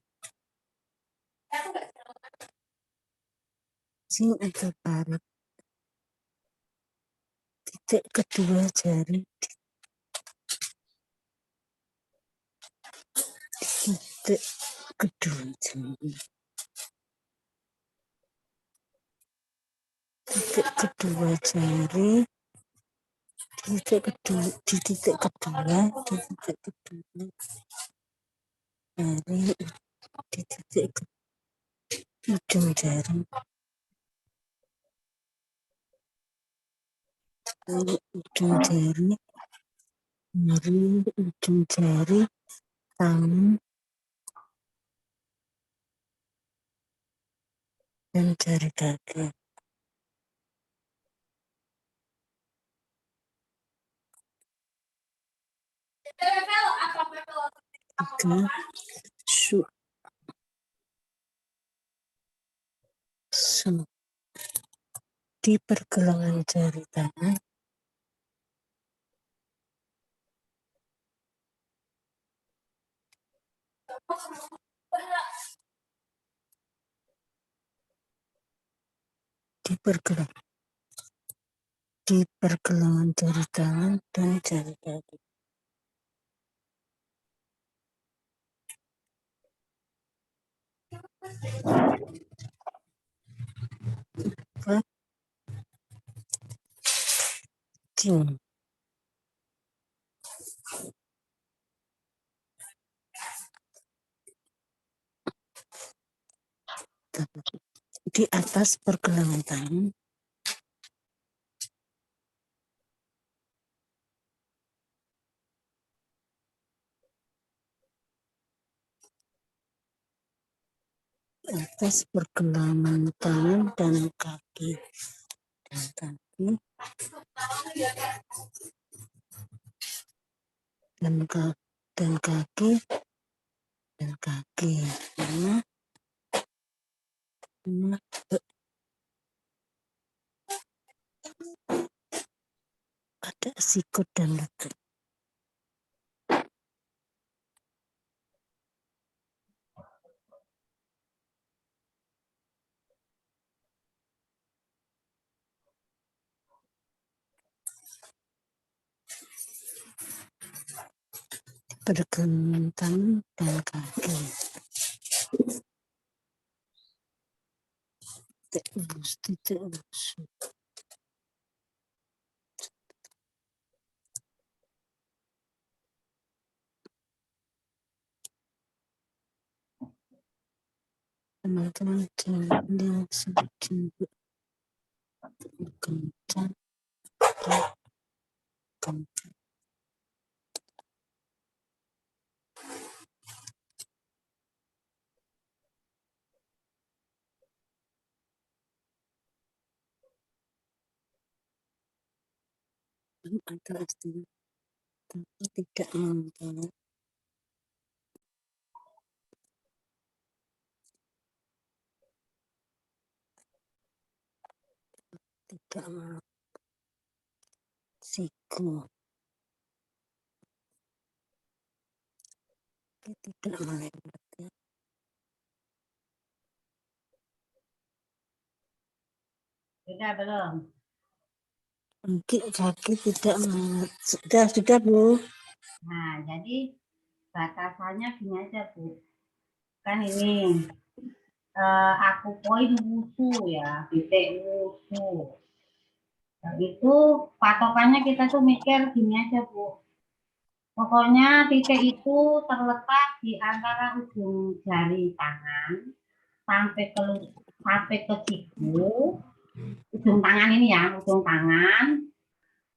Sini ada barat. Titik kedua jari. Titik kedua jari. Titik kedua jari. Titik kedua. Di titik kedua. Di titik kedua. Jari. Di titik ujung jari. Ujung jari. Jari. Ujung jari. Tangan. Dan jari kaki. Tiga. Di pergelangan jari tangan. Di pergelangan jari tangan dan jari kaki. Jin. Di atas pergelangan tangan. Atas pergelangan tangan dan kaki. Dan kaki. Ada sikut dan lutut. pergelangan tangan dan kaki. Titik lurus, titik lurus. Teman-teman yang semakin kencang, kencang. Ada istilah tapi tidak membuat tidak mau siku tidak melewati Sudah belum? kaki tidak melewati sudah Bu. Nah, jadi batasannya gini aja, Bu. Kan ini aku poin wusu ya, titik wusu. Nah, itu patokannya kita tuh mikir gini aja, Bu. Pokoknya titik itu terletak di antara ujung jari tangan sampai ke siku. Ujung tangan ini ya, ujung tangan.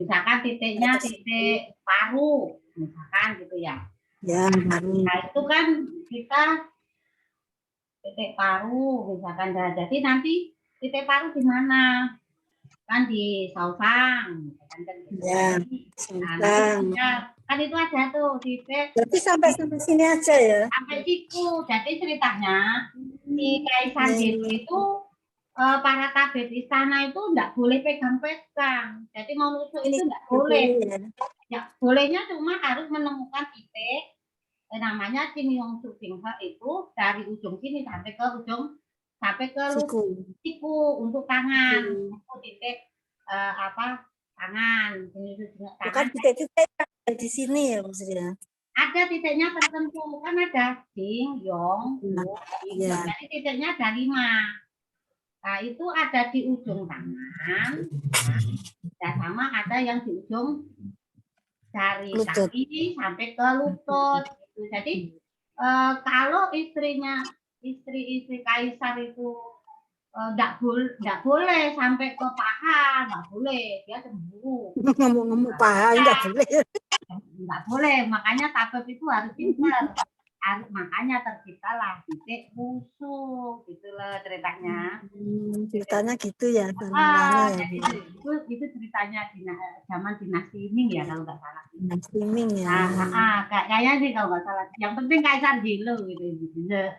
Misalkan titiknya titik paru, misalkan gitu ya. Ya, baru. Nah, itu kan kita titik paru, misalkan. Jadi nanti titik paru di mana? Kan di sausang. Kan gitu. Ya, Nah, nanti kan itu aja tuh titik. Berarti sampai sini aja ya. Sampai siku. Jadi ceritanya si Kaisar Jelo itu para tabib istana itu enggak boleh pegang-pegang. Jadi mau nusuk itu enggak boleh. Ya, bolehnya cuma harus menemukan titik namanya Kim Yong Su Sing He itu dari ujung sini sampai ke siku untuk tangan, untuk titik tangan. Bukan titik-titik di sini ya maksudnya. Ada titiknya tertentu, kan ada Jing, Yong, Su, Ya. jadi titiknya ada 5. Nah, itu ada di ujung tangan, dan sama ada yang di ujung jari kaki sampai ke lutut. Gitu. Jadi kalau istri Kaisar itu enggak boleh sampai ke paha, enggak boleh, dia cemburu. Ngomong-ngomong paha enggak boleh. Enggak boleh, makanya tabib itu harus pintar. Makanya terciptalah titik wusu, gitulah ceritanya. Ceritanya gitu ya. Jadi itu ceritanya zaman dinasti Ming ya kalau nggak salah. Dinasti Ming ya. Kayaknya sih kalau nggak salah. Yang penting Kaisar Jelo gitu,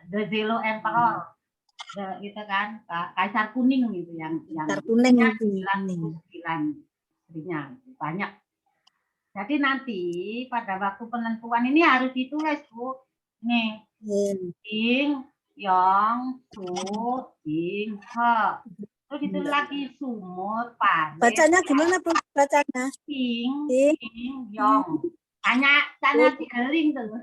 the Zelo Emperor, gitu kan, Kaisar kuning gitu yang Kaisar kuning itu. 99 istrinya banyak. Jadi nanti pada waktu penentuan ini harus ditulis, Bu. Nih, Jing, Yong, Su, Jing, He. Terus itu lagi sumur, parit. Bacanya gimana, Bu? Bacanya? Jing, Yong. Tanya si Eling tuh.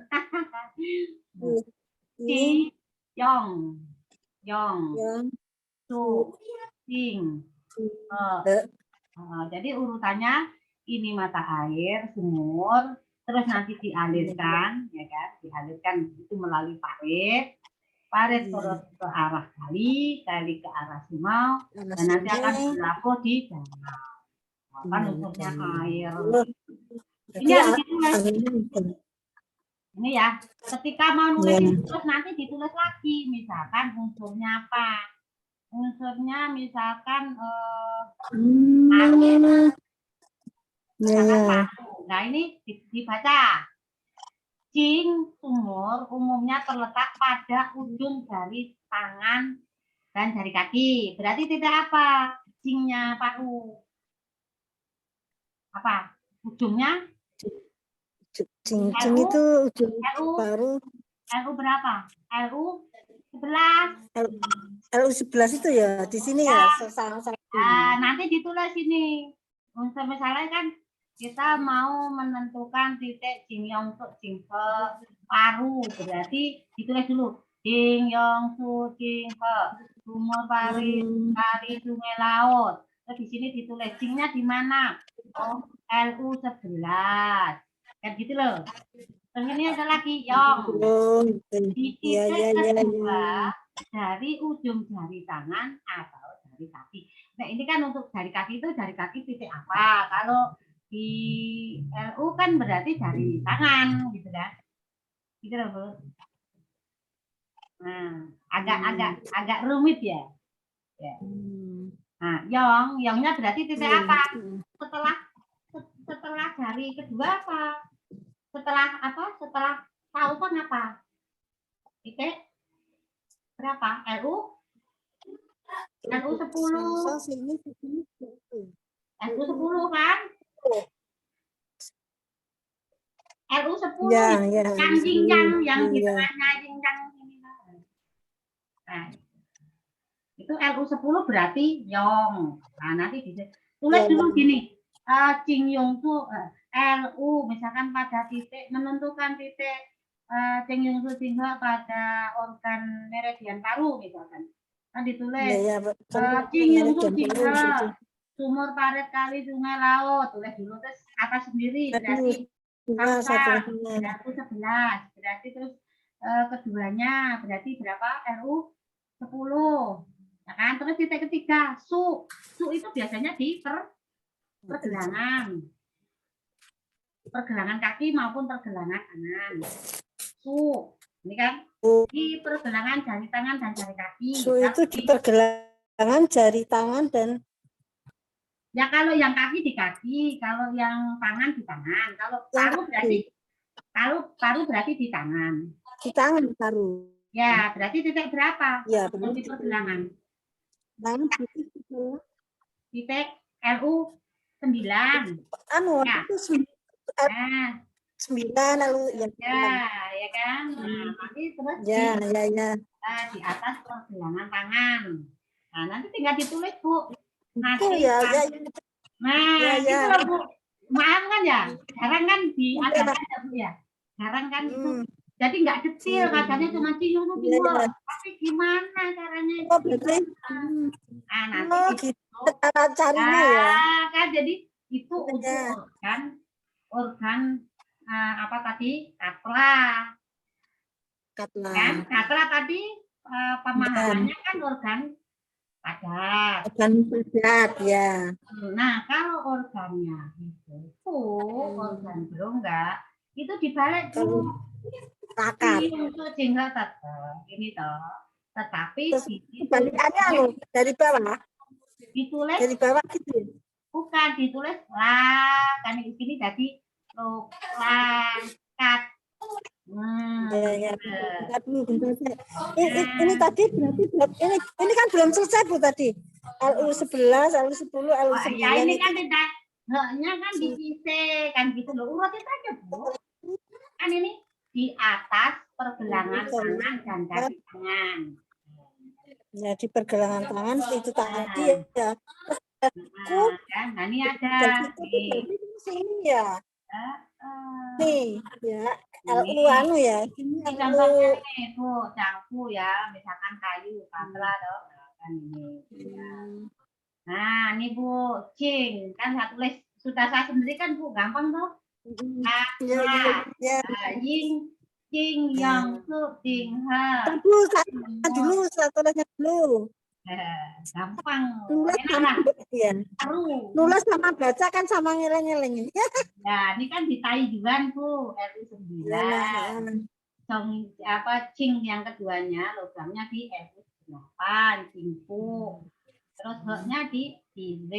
Jing, Yong, Su, Jing, He. Jadi urutannya ini mata air, sumur, terus nanti dialirkan, ya kan? Dialirkan itu melalui parit terus ke arah kali ke arah sungai, dan nanti akan berlabuh di danau. Kan unsurnya air. Ini harus ditulis. Ini ya, ketika mau nulis terus nanti ditulis lagi, misalkan unsurnya apa? Unsurnya misalkan nah ini dibaca. Jing, sumur umumnya terletak pada ujung jari tangan dan jari kaki. Berarti tidak apa? Jingnya paru. Apa? Ujungnya? Jing itu ujung paru. LU berapa? LU 11. LU 11 itu ya di sini ya. Nanti ditulis ini. Unsur misalnya kan kita mau menentukan titik Jing Yong Su Jing He paru, berarti ditulis dulu Jing Yong Su Jing He sumur pari kali sungai laut. Terus di sini ditulis Jingnya di mana? Oh, LU 11. Kan gitu loh. Terus ini ada lagi Yong. Oh, Di iya, titik iya, iya, kedua iya. dari ujung jari tangan atau jari kaki. Nah ini kan untuk jari kaki itu jari kaki titik apa? Kalau di LU kan berarti jari tangan gitu kan? Gitu loh Bu. Nah agak rumit ya. Ya. Nah yongnya berarti titik apa? Setelah jari kedua apa? Setelah apa? Setelah tautan apa? Titik berapa? LU 10. LU 10 kan? LU 10 Ya, ya. yang jinjang yang di tengahnya jinjang ini. Nah, itu LU 10 berarti Yong. Nah, nanti tulis dulu gini. Jing Yong Su LU misalkan pada titik menentukan titik Jing Yong Su Jing He pada organ meridian paru misalkan. Kan ditulis Jing Yong Su Jing He sumur parit kali sungai laut, tulis dulu terus atas sendiri berarti LU 11 berarti terus keduanya berarti berapa? LU 10 ya kan? Terus titik ketiga su itu biasanya di pergelangan kaki maupun pergelangan tangan. Su ini kan di pergelangan jari tangan dan jari kaki. Su itu di pergelangan jari tangan dan ya kalau yang kaki di kaki, kalau yang tangan di tangan. Kalau paru berarti di tangan. Di tangan paru. Ya, berarti titik berapa? Ya, di pergelangan. Tangan titik LU 9. Ya. Itu 9 lalu ya kan? Nah, nanti terus ya. Di atas pergelangan tangan. Nah, nanti tinggal ditulis, Bu. Nah, gitu loh, Bu. Maaf kan ya, jarang kan diajarkan ya, Bu ya. Jarang kan itu. Jadi nggak detail, katanya cuma cium timur. Tapi gimana caranya? Nah, nanti cara carinya ya. Kan jadi itu untuk organ apa tadi? Katla. Kan katla tadi pemahamannya kan organ padat. Organ padat ya. Nah, kalau organnya itu organ berongga itu dibalik tuh. Untuk jenggot ini toh. Tetapi balikannya dari bawah. Ditulis dari bawah gitu. Bukan ditulis lah, kan di sini jadi kat. Ini tadi berarti ini kan belum selesai Bu tadi. LU 11, LU 10, LU 9. Ya ini kan tidak haknya kan dipisah kan gitu loh. Urutin aja Bu. Kan ini di atas pergelangan tangan dan kaki tangan. Ya di pergelangan tangan itu tadi ya. Nah ini ada ini ya. Nih ya. LU ya. Ini contohnya nih Bu, cangku ya, misalkan kayu, katla dong. Kan ini. Nah, ini Bu, Cing, kan saya tulis sudah saya sendiri kan Bu, gampang tuh. Ying Jing Yong Su Jing He. Dulu saya tulisnya dulu. Gampang. Nulis sama baca kan sama ngeleng-ngeleng ini. Ya, ini kan di Taiwan Bu, LU 9. Cing yang keduanya logamnya di LU 8, Cingpu. Terus haknya di Z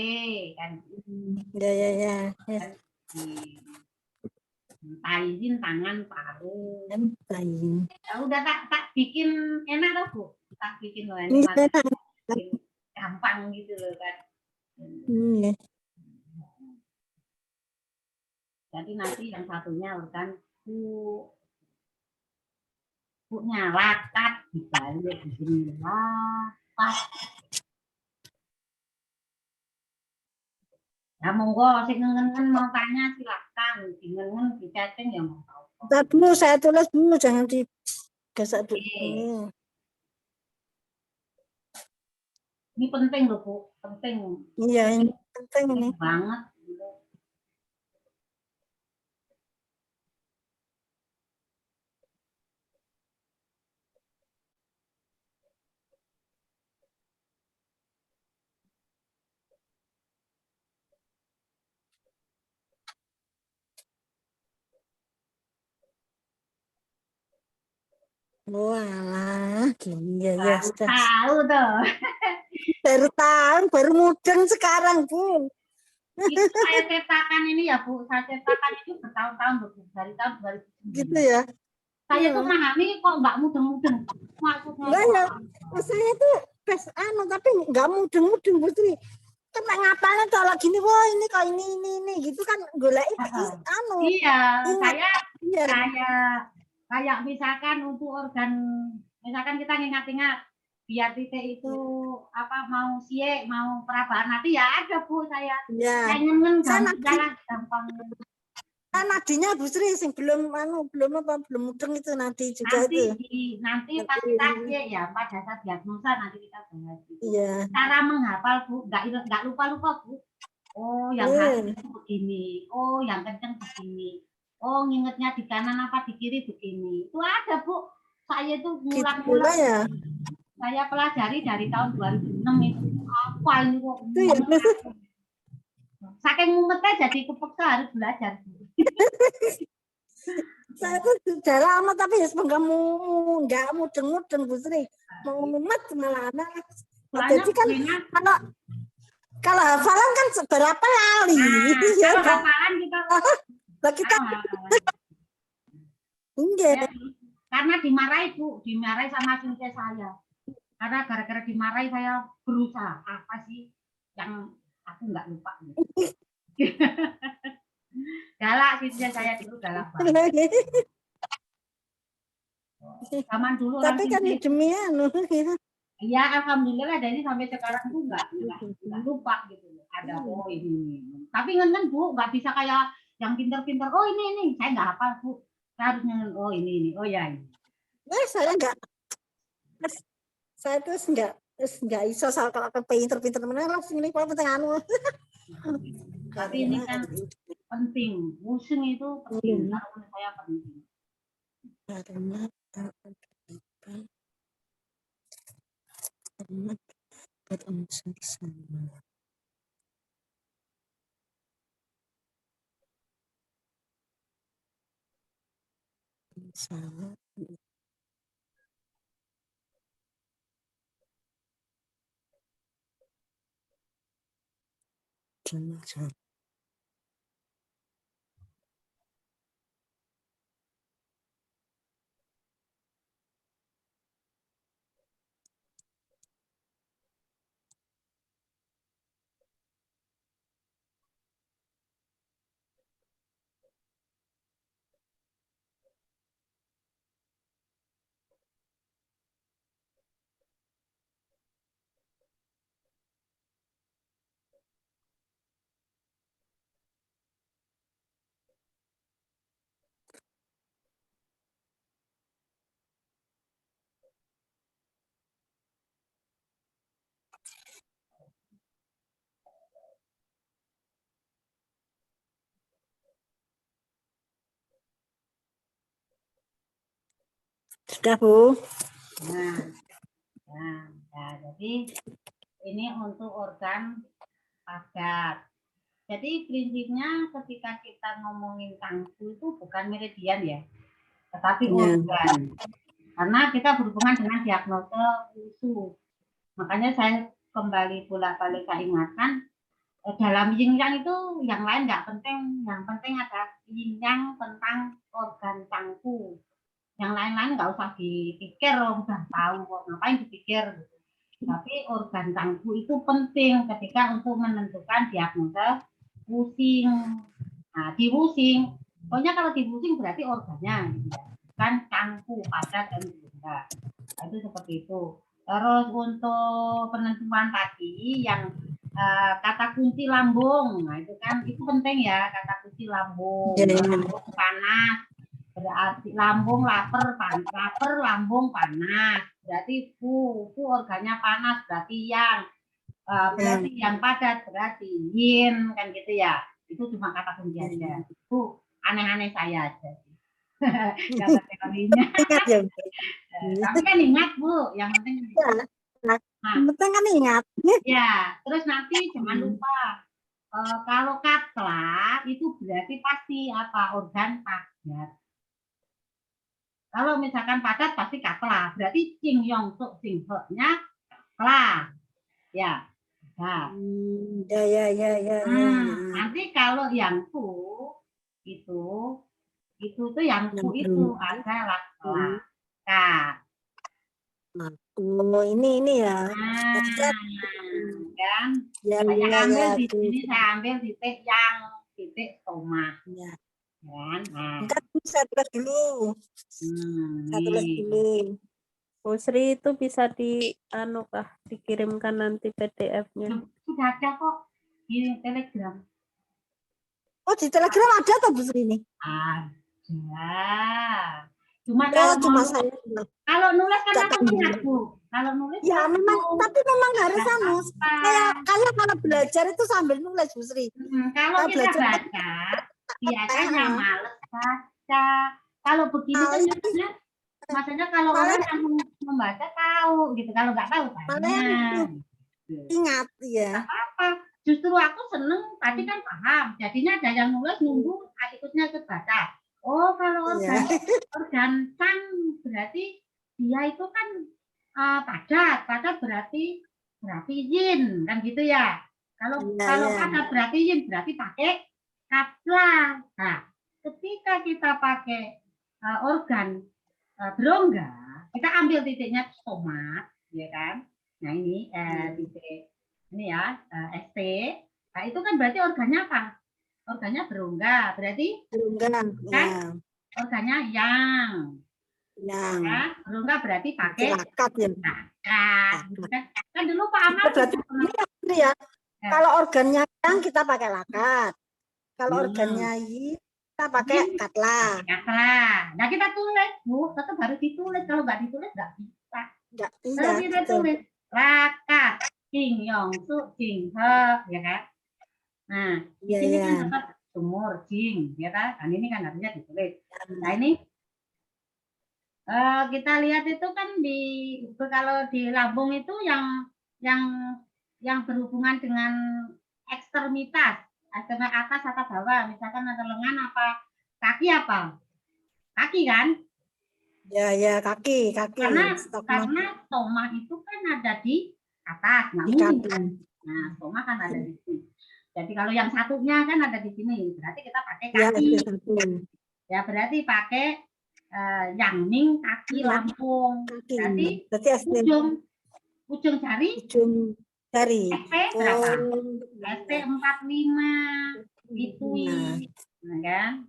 kan. Ya. Taizin tangan paru. Taizin. Udah tak bikin enak loh Bu. Tak bikin loh ini gampang gitu loh kan. Jadi nanti yang satunya organ punya lakat dibalik di sini lakat. Ya monggo sing ngengen mau tanya silakan, dingengen di chatting ya mau tahu. Bentar, Bu, saya tulis Bu, jangan digasak dulu. Oke. Ini penting loh Bu, penting Iya, ini penting ini. banget. Walah, gini ya, sudah. Tahu tuh. Baru tahun, baru mudeng sekarang, Bu. Itu saya cetakan ini ya Bu, saya cetakan itu bertahun-tahun loh, Bu, dari tahun 2009. Gitu ya. Saya tuh memahami kok nggak mudeng-mudeng. Maksudnya Enggak ya, saya tuh tapi nggak mudeng-mudeng, Bu Sri. Kan ngapalnya kalau gini, wah ini kok ini gitu kan golek iya, ingat. Iya. kayak misalkan untuk organ, misalkan kita ingat-ingat biar titik itu apa mau siek mau perabaan nanti ya ada Bu saya. Iya. Saya nyeneng Sana gampang. Kan nadinya Bu Sri sing belum mudeng itu nanti juga itu. Nanti pas kita siek ya pada saat diagnosa nanti kita bahas. Iya. Cara menghafal Bu, nggak lupa Bu. Oh yang khas itu begini, oh yang kenceng begini. Oh, ngingetnya di kanan apa di kiri begini. Itu ada, Bu. Saya itu ngulang-ngulang. Ya? Saya pelajari dari tahun 2006 itu. Apa ini kok? Itu ya. Saking mumetnya jadi kepeksa harus belajar. Saya tuh sudah lama tapi ya nggak mudeng-mudeng Bu Sri. Mau mumet malah anak. Jadi kan kalau hafalan kan seberapa kali. Kalau hafalan kita kita enggak. Karena dimarahi Bu, dimarahi sama sensei saya. Karena gara-gara dimarahi saya berusaha apa sih yang aku nggak lupa. Galak sensei saya dulu galak banget. Zaman dulu tapi kan demi ya. Iya, alhamdulillah dari sampai sekarang tuh nggak lupa gitu. Ada oh ini. Tapi ngenen Bu, nggak bisa kayak yang pinter-pinter. Oh ini, saya nggak hafal Bu. Saya harus ngenen. Oh ini. Oh ya ini. Saya nggak. Saya terus nggak bisa soal kalau pinter-pinter mana langsung ini kalau penting anu. Tapi ini kan penting. Musim itu penting. Kalau saya penting. Karena berunsur sama. Sama. Jangan. Sudah Bu. Nah, jadi ini untuk organ padat. Jadi prinsipnya ketika kita ngomongin tangku itu bukan meridian ya, tetapi organ. Karena kita berhubungan dengan diagnosa usus. Makanya saya kembali bolak-balik saya ingatkan dalam yin yang itu yang lain nggak penting, yang penting ada yin yang tentang organ tangku. Yang lain-lain nggak usah dipikir, udah tahu kok ngapain dipikir. Tapi organ tangku itu penting ketika untuk menentukan diagnosa pusing. Nah, di pusing, pokoknya kalau di pusing berarti organnya, gitu ya. Kan tangku padat dan bunda. Nah, itu seperti itu. Terus untuk penentuan tadi yang kata kunci lambung. Nah, itu kan itu penting ya, kata kunci lambung. Lambung panas berarti lambung lapar, lapar lambung panas. Berarti fu organnya panas berarti yang berarti yang padat berarti yin kan gitu ya. Itu cuma kata kunci aja. Itu aneh-aneh saya aja. Kata teorinya. Ingat ya. Tapi kan ingat Bu, yang penting. Nah, yang penting kan ingat. Ya, terus nanti jangan lupa kalau katla itu berarti pasti apa organ padat. Kalau misalkan padat pasti katla, berarti cing yong suk cing he-nya kla. Ya. Nah. Ya. Nanti kalau yang ku itu tuh yang ku itu adalah laka. Oh, ini ya. Kan? Ya, Saya ambil ya, di sini, saya ambil titik yang titik stoma. Ya. Kan? Nah. Enggak, saya tulis dulu. Saya tulis dulu. Bu Sri itu bisa dikirimkan nanti PDF-nya. Sudah ada kok di Telegram. Oh, di Telegram ada atau Bu Sri ini? Ada. Cuma kalau nulis kan langsung ingat Bu. Kalau nulis ya memang, tapi memang harus sama. Kayak kalau belajar itu sambil nulis Bu Sri. Kalau kita baca, biasanya males baca. Kalau begini kan maksudnya kalau orang yang membaca tahu gitu. Kalau nggak tahu tanya. Ingat ya. Apa? Justru aku seneng tadi kan paham. Jadinya ada yang nulis nunggu ikutnya ikut baca. Oh, kalau organ can berarti dia itu kan padat berarti yin kan gitu ya. Kalau padat berarti yin berarti pakai katla. Nah, ketika kita pakai organ berongga, kita ambil titiknya stoma, ya kan? Nah ini titik ini ya ST. Nah itu kan berarti organnya apa? Organnya berongga, berarti berongga kan? Organnya yang. Ya, berongga berarti pakai lakat ya. Kan dulu Pak Amal ya. Kalau organnya yang kita pakai lakat. Kalau organnya yi kita pakai katla. Nah kita tulis Bu, tetap harus ditulis. Kalau nggak ditulis nggak bisa. Kalau kita tulis lakat, cing yong su cing he, ya kan? Nah di sini kan tetap sumur cing, ya kan? Dan ini kan artinya ditulis. Nah ini kita lihat itu kan kalau di lambung itu yang berhubungan dengan ekstremitas. Ada atas atau bawah, misalkan ada lengan apa kaki apa? Kaki kan? Ya kaki. Karena stoma itu kan ada di atas, nggak mungkin. Nah, stoma kan ada di sini. Jadi kalau yang satunya kan ada di sini, berarti kita pakai kaki. Ya berarti pakai yang ning kaki lambung. Berarti ujung jari. ST berapa? ST 45 itu nah kan.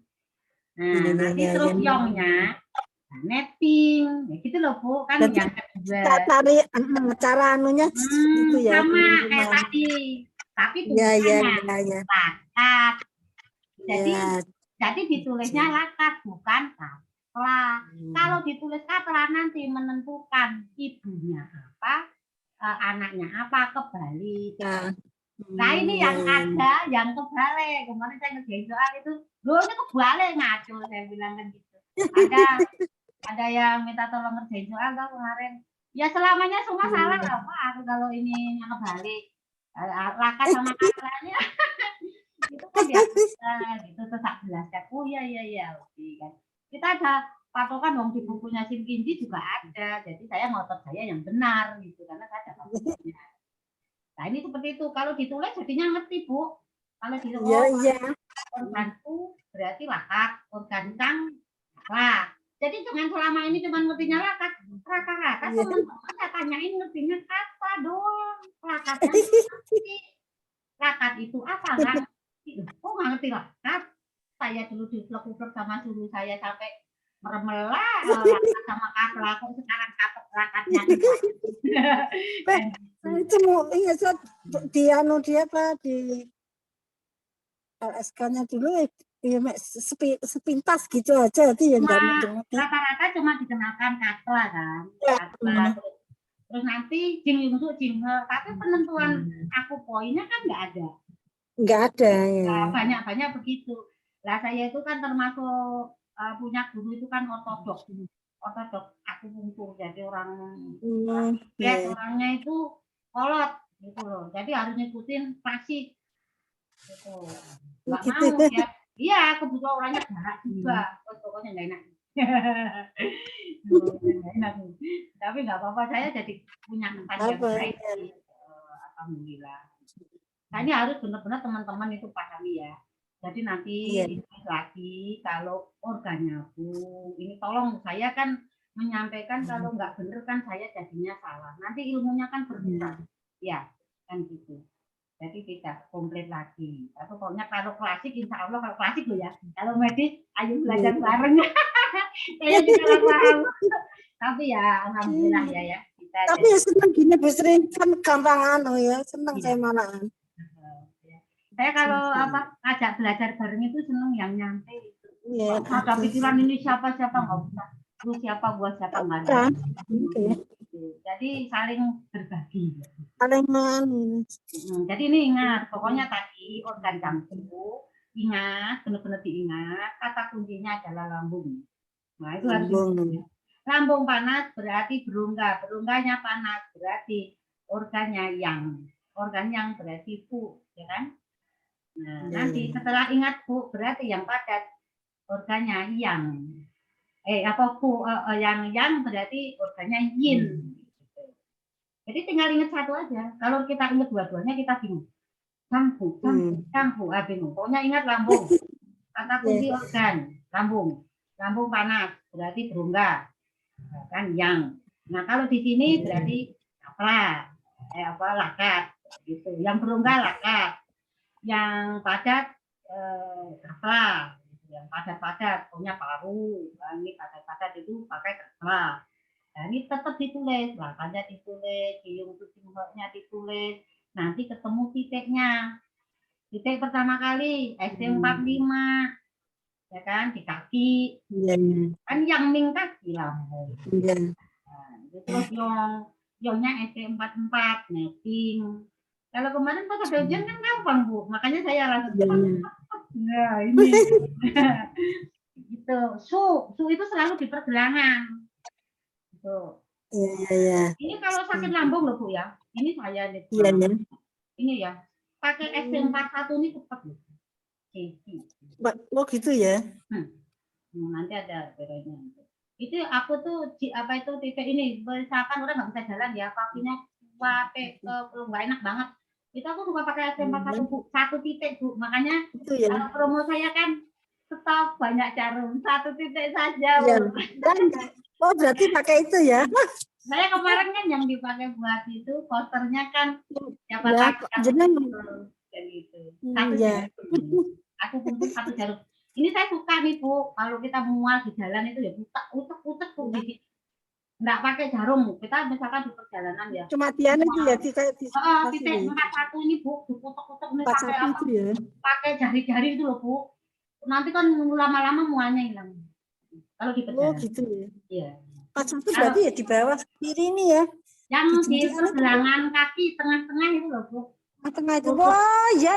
Nah, nanti terus yongnya netting, ya gitu loh Bu, kan yang kedua. Cara anunya gitu ya. Sama kayak tadi, tapi tulisannya lakat. Jadi ditulisnya lakat bukan katla. Kalau ditulis katla nanti menentukan ibunya apa. Anaknya apa kebalik. Nah ini yang ada yang kebalik. Kemarin saya ngerjain soal itu, ini kebalik ngaco saya bilang kan gitu. Ada yang minta tolong ngerjain soal kan kemarin. Ya selamanya semua salah lah Pak. Aku kalau ini yang kebalik, lakat sama katranya itu kan ya gitu terus tak jelaskan. Oh iya oke kan. Kita ada patokan dong di bukunya Sim Kinji juga ada. Jadi saya ngotot saya yang benar gitu karena saya dapat bukunya. Nah ini seperti itu. Kalau ditulis jadinya ngerti Bu. Kalau ditulis organku berarti lakat, organ kang lah. Jadi jangan selama ini cuma ngertinya lakat. Teman-teman saya tanyain ngertinya apa doang. Lakatnya lakat itu apa kan? Oh nggak ngerti lakat. Saya dulu diplek-plek sama suruh saya sampai meremelah sama katla kok sekarang lakatnya Nah, itu mau iya saya di anu dia apa di LSK-nya dulu ya sepintas gitu aja itu yang Cuma nggak mudeng-mudeng. rata-rata cuma dikenakan katla kan, Ya, katla. Terus nanti jing yungsu jing he, tapi penentuan aku poinnya kan nggak ada. nggak ada ya. Nah, banyak-banyak begitu. Lah saya itu kan termasuk punya guru itu kan ortodok, aku kumpul jadi orang Ya. orangnya itu kolot gitu loh. Jadi harus ngikutin klasik gitu. Nggak Gitu. mau ya. Iya, kebetulan orangnya galak juga. Pokoknya nggak enak. Nggak enak. Tapi nggak apa-apa, saya jadi punya kesan yang Apa? baik sih. Alhamdulillah. Nah, ini harus benar-benar teman-teman itu pahami ya. Jadi nanti Iya. lagi kalau organnya Bu, ini tolong saya kan menyampaikan kalau nggak bener kan saya jadinya salah. Nanti ilmunya kan berkurang. Ya, kan gitu. Jadi tidak komplit lagi. Tapi pokoknya kalau klasik, insya Allah kalau klasik loh ya. Kalau medis, ayo belajar bareng. Saya juga nggak paham. Tapi ya, alhamdulillah ya. Kita Tapi ya senang gini Bu Sri, kan gampang anu ya, senang Iya. saya malahan. Saya kalau ajak belajar bareng itu seneng yang nyantai. Iya. Ada pikiran ini siapa-siapa nggak usah. Lu siapa, gua siapa nggak ada. Kan? Oke. Jadi saling berbagi. Paling anu. Jadi ini ingat, pokoknya tadi organ jantung, ingat, benar-benar diingat, kata kuncinya adalah lambung. Nah itu harus diingat. Lambung panas berarti berungga, berungganya panas berarti organnya yang berarti fu, ya kan? Nah, nanti setelah ingat fu berarti yang padat organnya yang. Yang berarti organnya yin. Jadi tinggal ingat satu aja. Kalau kita ingat dua-duanya kita bingung. Campu, bingung. Pokoknya ingat lambung. Kata kunci organ, lambung. Lambung panas berarti berungga. Kan yang. Nah, kalau di sini berarti lakat gitu. Yang berungga lakat. Yang padat kapla, yang padat-padat, pokoknya paru, ini padat-padat itu pakai kapla. Nah, ini tetap ditulis, lakanya ditulis, cium ciumnya ditulis, nanti ketemu titiknya. Titik pertama kali SD45, ya kan, di kaki. Kan yang ming kaki lambung. Nah, terus yongnya SD44, netting. Kalau kemarin pas ada ujian kan gampang Bu, makanya saya langsung. Nah ini, gitu. Su itu selalu di pergelangan. Gitu. Ini kalau sakit lambung loh Bu ya, ini saya nih. Ini ya, pakai SD41 ini cepat loh. Oh gitu ya. Nanti ada bedanya. Itu aku tuh titik ini, misalkan orang nggak bisa jalan ya, kakinya pakai nggak enak banget. Itu aku suka pakai SD41 Bu, satu titik Bu. Makanya kalau promo saya kan stop banyak jarum, satu titik saja Bu. Oh berarti pakai itu ya? Saya kemarin kan yang dipakai buat itu posternya kan siapa tahu dan gitu. Satu jarum. Aku kumpul satu jarum. Ini saya suka nih Bu, kalau kita mual di jalan itu ya utek Bu. Nggak pakai jarum, kita misalkan di perjalanan ya. Cuma tian itu ya titik 41 ini Bu, diputek-putek nih pakai apa? Ya? Pakai jari-jari itu loh Bu. Nanti kan lama-lama mualnya hilang. Kalau di perjalanan. Oh gitu ya. Iya. 41 berarti ya di bawah kiri ini ya. Yang di pergelangan kaki tengah-tengah itu loh Bu. Tengah itu. Oh ya.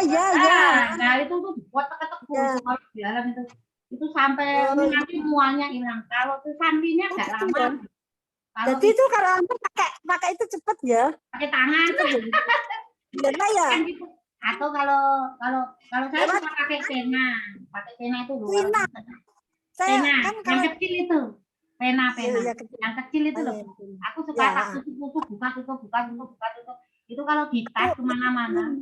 Nah itu tuh diputek-putek Bu, kalau jalan itu. Itu sampai nanti mualnya hilang. Kalau tuh sandinya agak lama. Jadi itu kalau pakai itu cepet ya? Pakai tangan. Iya ya. Atau kalau saya suka pakai pena. Pakai pena itu loh. Pena. Yang kecil itu. Pena. Yang kecil itu loh. Aku suka tutup buka. Itu kalau di tas kemana-mana.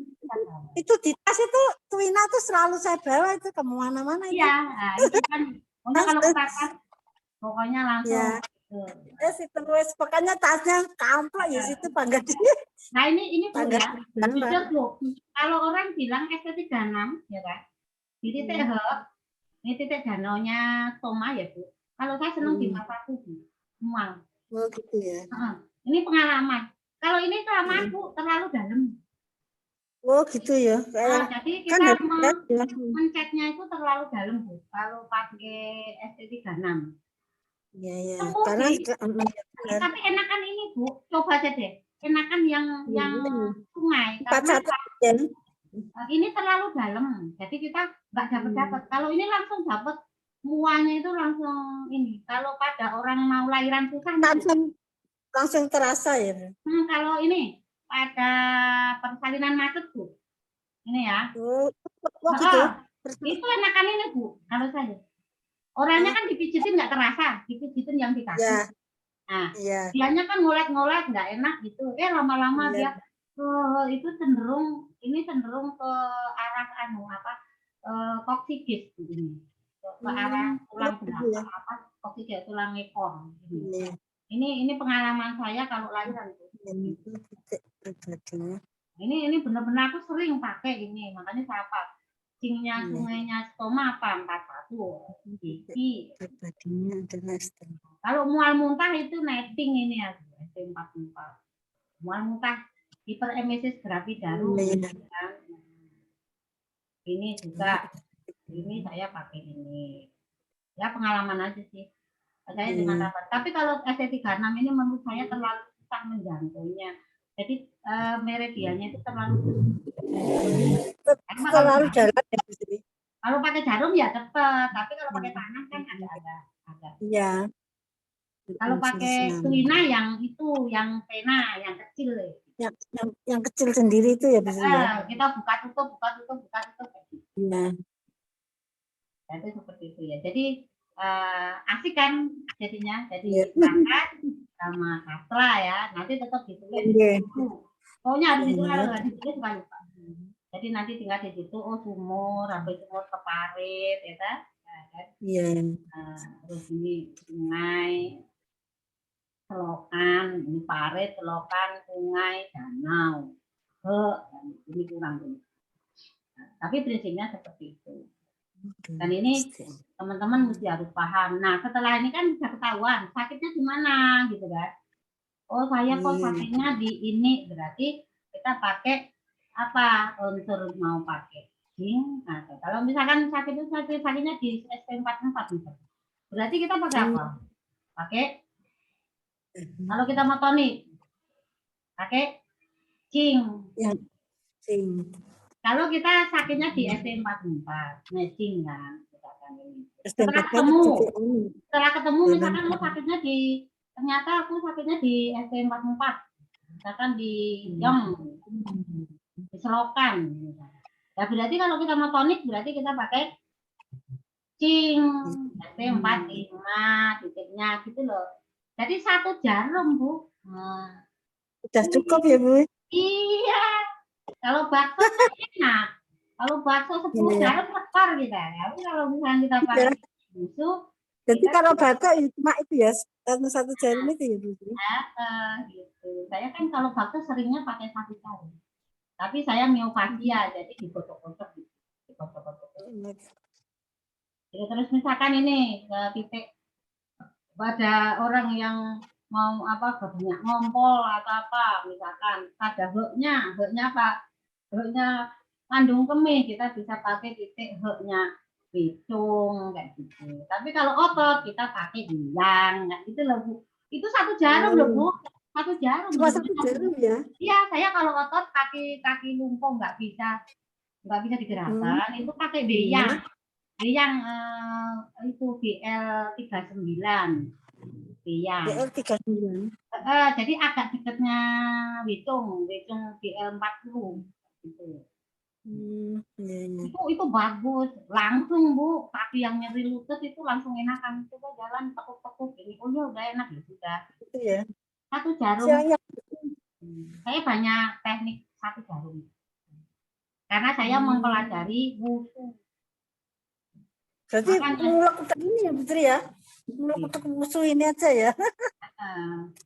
Itu di tas itu Twina tuh selalu saya bawa itu kemana-mana. Iya. Itu kan. Kalau ke tas pokoknya langsung. Terus pokoknya tasnya kamplok ya situ bangga dia. Nah ini Bu ya, Bu. Kalau orang bilang ST36 ya kan, di titik H, ini titik danaunya stoma ya Bu. Kalau saya senang di mataku Bu, mual. Oh gitu ya. Ini pengalaman. Kalau ini sama Bu, terlalu dalam. Oh gitu ya. Nah, Kayak jadi kan kita harus ya. mencetnya itu terlalu dalam Bu. Kalau pakai ST36. Iya ya. Temu Karena di, benar. tapi enakan ini Bu, coba aja deh. Enakan yang sungai karena 41 ya. ini terlalu dalam. Jadi kita nggak dapat. Kalau ini langsung dapat muanya itu langsung ini. Kalau pada orang mau lahiran susah Langsung terasa ya. kalau ini pada persalinan macet Bu. Ini ya. Oh gitu. Itu enakan ini Bu, kalau saya. Orangnya kan dipijitin nggak terasa, dipijitin yang dikasih. Ya. Nah, Iya. dianya kan ngolet-ngolet nggak enak gitu. Lama-lama dia itu cenderung ke arah koksikis ini. Ke arah tulang belakang koksikis tulang ekor. Ini pengalaman saya kalau lahiran itu. Ini benar-benar aku sering pakai ini, makanya saya apa? Cingnya sungainya stoma apa 41. Kalau mual muntah itu netting ini ya, ST44. Mual muntah hiperemesis gravidarum. Ini juga, ini saya pakai ini. Ya pengalaman aja sih. Saya dengan rapat. Tapi kalau ST36 ini menurut saya terlalu susah menjangkaunya. Jadi meridiannya itu terlalu jalan ya. Kalau pakai jarum ya cepet, tapi kalau pakai tangan kan ada. Iya. Kalau pakai tuina yang itu, yang pena, yang kecil. Yang kecil sendiri itu ya Bu Sri ya. Kita buka tutup. Iya. Jadi seperti itu ya. Jadi asik kan jadinya. Jadi berangkat sama sastra ya. Nanti tetap ditulis. Pokoknya harus ditulis, kalau nggak ditulis nggak lupa. Jadi nanti tinggal di situ, sumur, sampai sumur ke parit, ya kan? Iya. Terus ini sungai, selokan, ini parit, selokan, sungai, danau. Ini kurang dulu. Tapi prinsipnya seperti itu. Dan ini teman-teman mesti harus paham. Nah, setelah ini kan bisa ketahuan sakitnya di mana gitu kan. Oh, saya kok sakitnya di ini, berarti kita pakai apa unsur mau pakai zinc. Nah, kalau misalkan sakitnya di ST44 berarti kita pakai apa? Pakai kalau kita mau tonik pakai zinc. Kalau kita sakitnya di ST44 zinc kan misalkan ini. Setelah ketemu misalkan lo sakitnya di ternyata aku sakitnya di ST44 misalkan di jam di selokan. Ya berarti kalau kita mau tonik berarti kita pakai zinc ST45 titiknya gitu loh. Jadi 1 jarum Bu. Udah cukup ya Bu. Iya. Kalau bakso enak. Kalau bakso 10 jarum lekor kita. Tapi kalau misalnya kita pakai susu. Jadi kalau bakso cuma itu ya 1 jarum itu ya Bu. Gitu. Saya kan kalau bakso seringnya pakai 1 jarum. Tapi saya miofasia, jadi dikocok-kocok. Jadi terus misalkan ini ke titik pada orang yang mau apa banyak ngompol atau apa, misalkan ada heknya apa? Heknya kandung kemih, kita bisa pakai titik heknya bicung kayak gitu. Tapi kalau otot kita pakai biang, kayak gitu loh Bu. Itu 1 jarum loh Bu. 1 jarum. Cuma 1 jarum ya? Iya, saya kalau otot kaki lumpuh nggak bisa digerakkan, itu pakai biang. Biang itu BL39. Biang. BL39. Jadi agak dekatnya Wicung BL40 gitu. Itu bagus, langsung Bu, kaki yang nyeri lutut itu langsung enakan, coba jalan tekuk-tekuk ini, oh ya udah enak ya sudah. Itu ya. 1 jarum. Saya banyak teknik 1 jarum. Karena saya mempelajari wushu. Berarti mulak untuk ini ya Putri ya? Mulak untuk wushu ini aja ya?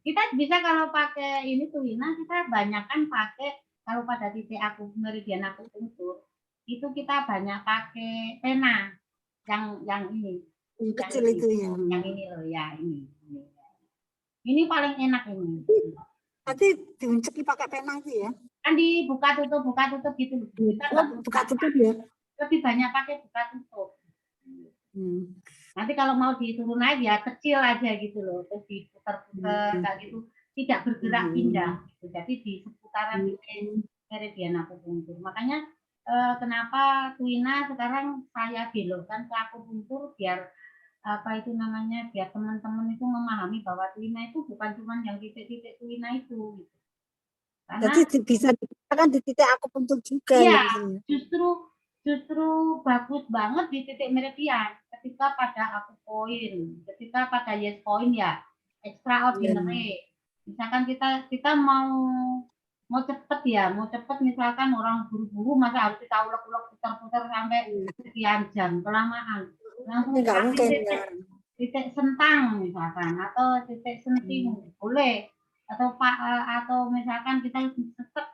Kita bisa kalau pakai ini tuina, kita banyakkan pakai kalau pada titik meridian akupunktur itu kita banyak pakai pena yang ini. Yang kecil itu ya. Yang ini loh ya ini. Ini paling enak ini. Nanti diunceki pakai pena itu ya. Kan dibuka tutup gitu. Kita nggak Buka tutup ya. lebih banyak pakai buka tutup. Nanti kalau mau diturun naik ya kecil aja gitu loh, terus diputar-putar kayak gitu, tidak bergerak pindah. Gitu. Jadi di seputaran meridian akupunktur. Makanya kenapa Twina sekarang saya belokkan ke akupunktur biar apa itu namanya, biar teman-teman itu memahami bahwa Twina itu bukan cuma yang titik-titik Twina itu. Gitu. Karena, jadi bisa dikatakan di titik akupunktur juga. Iya, ya, justru bagus banget di titik meridian. Ketika pada aku poin, ketika pada yes point ya extraordinary. Misalkan kita mau cepet ya, mau cepet misalkan orang buru-buru masa harus kita ulek-ulek putar-putar sampai sekian jam, kelamaan. Langsung nggak mungkin ya. titik sentang misalkan atau titik senting boleh, atau misalkan kita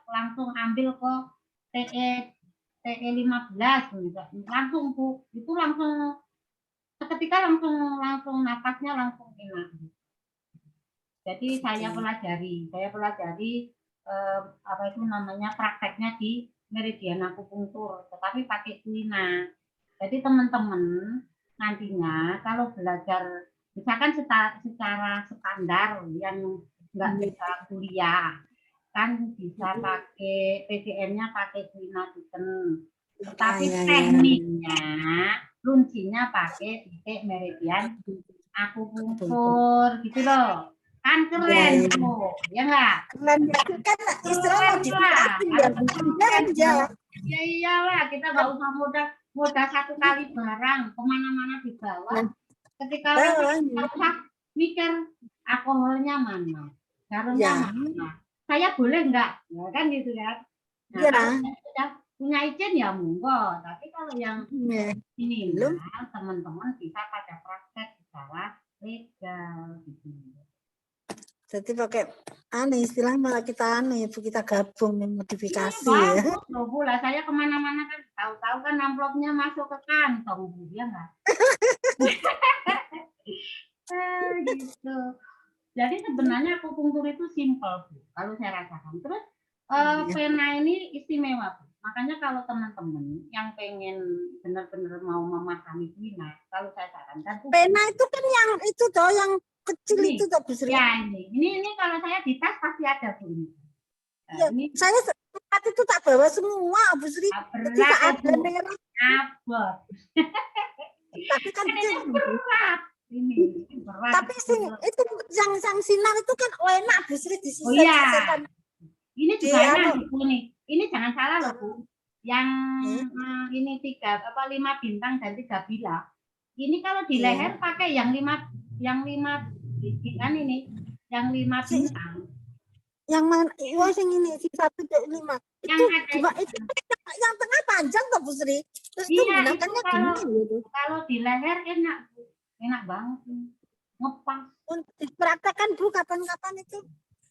langsung ambil ke TE 15 langsung Bu, itu langsung seketika langsung napasnya langsung enak. Jadi saya pelajari apa itu namanya prakteknya di meridian akupunktur, tetapi pakai Twina. Jadi teman-teman nantinya kalau belajar misalkan secara standar yang nggak bisa kuliah kan bisa pakai PDM-nya pakai Twina Titan. Tetapi tekniknya kuncinya pakai titik meridian akupunktur gitu loh. Kan keren tuh, ya nggak? Keren ya, kan istilah modifikasi ya. Ya iyalah, kita nggak usah modal satu kali barang kemana-mana dibawa. Ketika orang usah mikir alkoholnya mana, garumnya mana. Saya boleh nggak? Ya kan gitu kan. Nah, kalau sudah punya izin ya monggo. Tapi kalau yang ini teman-teman bisa pada praktek secara legal gitu. Jadi pakai istilah malah kita kita gabung modifikasi ya. Loh Bu, lah saya kemana-mana kan tahu-tahu kan amplopnya masuk ke kantong Bu, ya nggak? Gitu. Jadi sebenarnya akupunktur itu simpel Bu, kalau saya rasakan. Terus pena ini istimewa Bu. Makanya kalau teman-teman yang pengen benar-benar mau memahami Twina, kalau saya sarankan pena itu kan yang itu toh yang kecil ini, itu toh Bu Sri. Ya ini kalau saya di tas pasti ada Bu. Nah, ini saya saat itu tak bawa semua Bu Sri. Tidak ada merah. Tapi kan ini berat. Ini berat. Tapi itu yang sinar itu kan enak Bu Sri di sisi. Oh iya. Ini juga enak Bu nih. Ini jangan salah loh Bu. Yang ini 5 bintang dan 3 bila. Ini kalau di leher pakai yang 5 kan ini, yang 5 bintang. Yang mana? Yang ini si 1.5. Itu yang tengah panjang toh Bu Sri. Terus itu gunakannya gini. Kalau di leher enak banget. Ngepas. Dipraktekkan Bu kapan-kapan itu.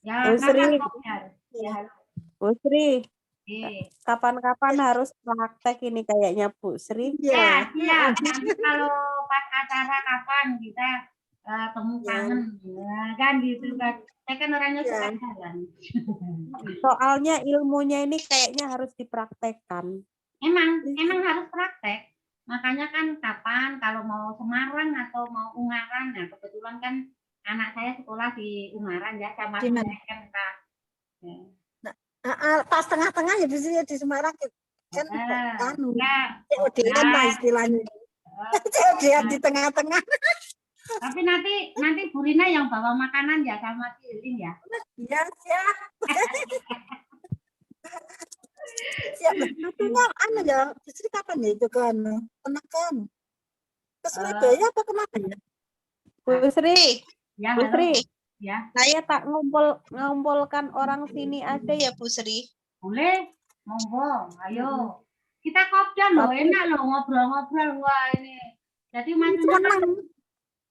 Ya, Bu Sri. Ya. Bu Sri. Kapan-kapan harus praktek ini kayaknya Bu Sri. Ya. Nanti kalau pas acara kapan kita temu kangen, kan gitu kan. Saya kan orangnya suka jalan. Soalnya ilmunya ini kayaknya harus dipraktekkan. Emang harus praktek. Makanya kan kapan kalau mau Semarang atau mau Ungaran, nah kebetulan kan anak saya sekolah di Ungaran ya sama SMK. Pas tengah-tengah ya bisa di Semarang kan COD lah istilahnya. COD di tengah-tengah. Tapi nanti Bu Rina yang bawa makanan ya sama si Ilin ya. Iya siap. Siap. Nantinya ya, justru kapan ya itu kan? Kenakan. Ke Surabaya apa kemana ya? Bu Sri. Ya, Bu Sri. Ya. Saya tak ngumpulkan orang sini aja ya Bu Sri. Boleh, monggo, ayo. Kita kopdar loh, enak loh ngobrol-ngobrol. Wah ini. Jadi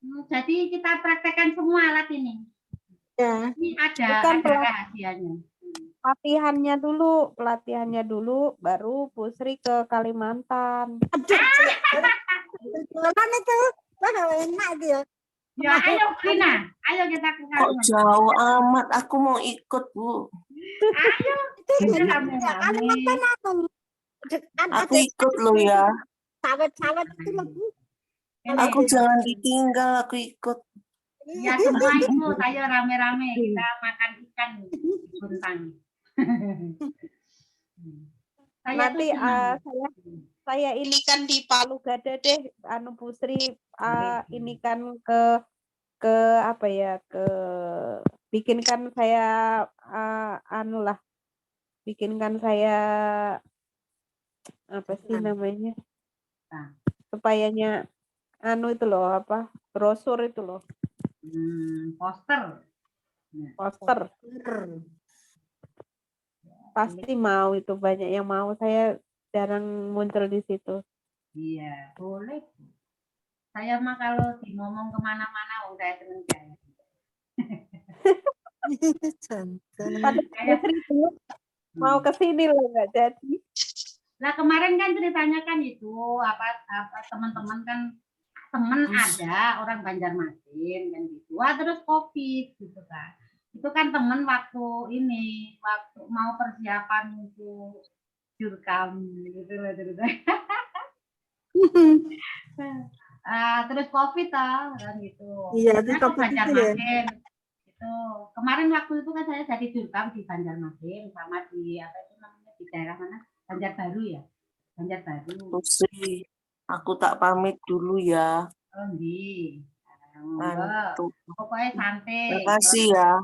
jadi kita praktekkan semua alat ini. Ya. Ini ada rahasianya. Pelatihannya dulu, baru Bu Sri ke Kalimantan. Aduh, itu, wah enak dia. Ya, ayo Rina, ayo kita ke Kok Kalungan. jauh amat? Aku mau ikut, Bu. Ayo, Itu kita kan rame-rame. Aku ikut loh ya. Sawit-sawit itu loh, Bu. Aku jangan ditinggal, aku ikut. Ya semua ikut, ayo rame-rame kita makan ikan di Buntang. Nanti tuh senang. saya ini kan di Palu Gada deh, anu Bu Sri ini kan ke apa ya, bikinkan saya anu lah, bikinkan saya apa sih namanya, supayanya anu itu loh, apa, brosur itu loh, Poster. poster. Pasti mau, itu banyak yang mau, saya jarang muncul di situ. Iya, boleh. Saya mah kalau ngomong kemana-mana, saya seneng jalan. Padahal Sri dulu mau ke sini loh, nggak jadi. Nah kemarin kan ceritanya kan itu apa teman-teman kan teman ada orang Banjarmasin kan gitu. Wah terus COVID gitu kan. Itu kan teman waktu mau persiapan untuk jurkam gitu loh ceritanya. Terus COVID kan gitu. Iya, Nah, itu aku COVID itu ya. Banjarmasin. Itu kemarin waktu itu kan saya jadi jurkam di Banjarmasin sama di apa itu namanya di daerah mana? Banjarbaru ya. Banjarbaru. Putri, aku tak pamit dulu ya. Oh, di. Ngantuk. Pokoknya santai. Makasih ya.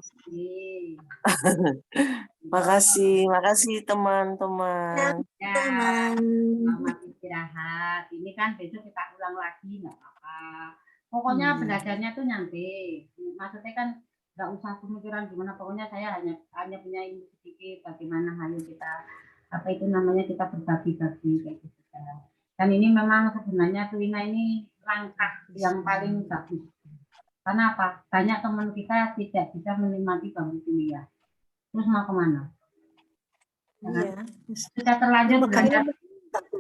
Makasih. Makasih teman-teman. Ya, Teman. selamat istirahat. Ini kan besok kita ulang lagi, nggak apa-apa. Pokoknya belajarnya tuh nyantai. Maksudnya kan nggak usah pemikiran gimana. Pokoknya saya hanya punya ilmu sedikit. Bagaimana hanya kita apa itu namanya kita berbagi-bagi kayak gitu. Dan ini memang sebenarnya Tulina ini langkah yang paling bagus. Karena apa? Banyak teman kita tidak bisa menikmati bangku kuliah. Terus mau kemana? Iya. Sudah terlanjur belajar.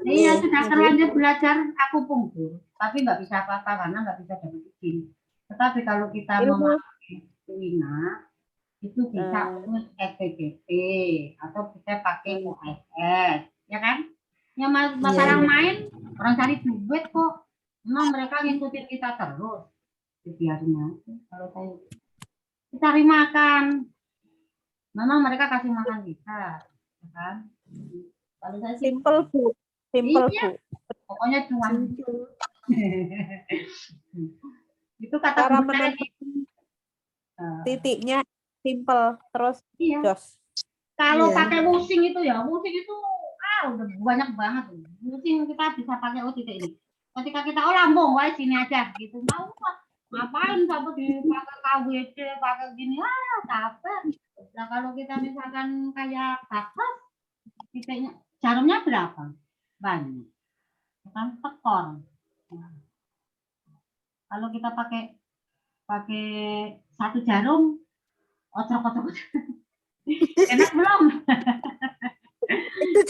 Iya, sudah terlanjur belajar akupunktur, tapi nggak bisa apa-apa karena nggak bisa dapat izin. Tetapi kalau kita memakai Tulina, itu bisa urus SPDP atau kita pakai OSS, ya kan? Yang masalah main, orang cari duit kok. Memang mereka ngikutin kita terus. Biarin aja kalau saya. Kita cari makan. Memang mereka kasih makan kita, ya kan? Kalau saya sih Simple Bu, simple iya. Bu. Pokoknya cuan. Itu kata Cara guru saya titiknya simple, terus iya. jos. Kalau pakai wusing itu ya, wusing itu udah banyak banget. Wusing kita bisa pakai titik ini. Ketika kita lambung, wah sini aja gitu. Mau ngapain sampai dipakai KWD, pakai gini, capek. Nah kalau kita misalkan kayak bakas, titiknya jarumnya berapa? Banyak. Kan tekor. Nah, kalau kita pakai satu jarum, ocok. Enak belum? Itu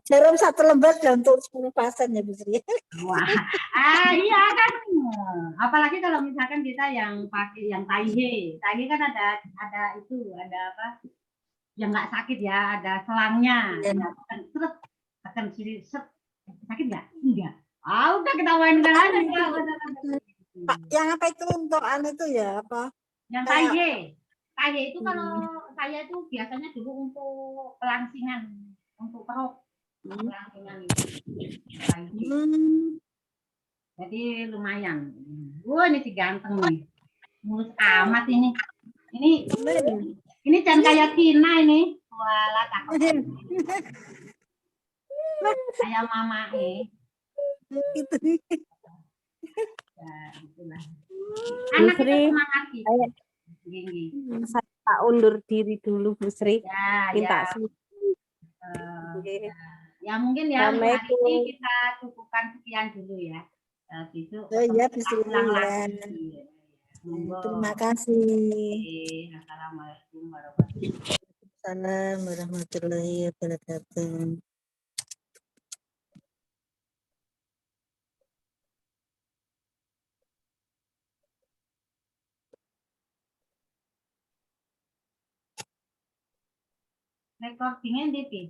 jarum satu lembar dan untuk 10 pasien ya Bu Sri. Wah, iya kan. Apalagi kalau misalkan kita yang pakai yang taihe kan ada itu, ada apa? Yang nggak sakit ya, ada selangnya. Ya, terus akan sakit nggak? Enggak. Udah kita mainkan aja. Yang apa itu untuk itu ya apa? Yang taihe. Taihe itu kalau saya itu biasanya dulu untuk pelangsingan, untuk perut. Pelangsingan itu. Jadi lumayan. Ini si ganteng nih. Mulus amat ini. Ini jangan kayak Tina ini. Walah takut. Kayak mama Itu. Ya, itulah. Anak itu semangat gitu. Saya tak undur diri dulu Bu Sri. Ya, minta ya mungkin ya hari ini kita cukupkan sekian dulu ya. Besok ya bisa ulang lagi. Terima kasih. Assalamualaikum warahmatullahi wabarakatuh. Assalamualaikum warahmatullahi wabarakatuh. Recordingnya di Pi.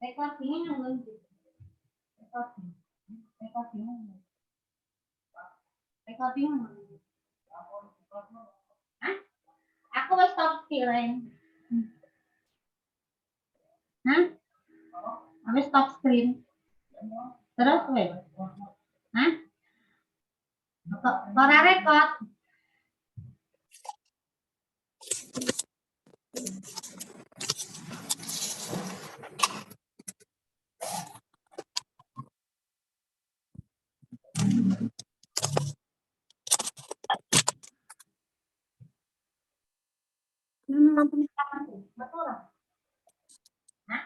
Recordingnya nunggu. Recordingnya. Hah? Aku wis stop screen. Hah? Aku stop screen. Terus wes. Hah? Kok ora record? Lampunya. Betul. Hah?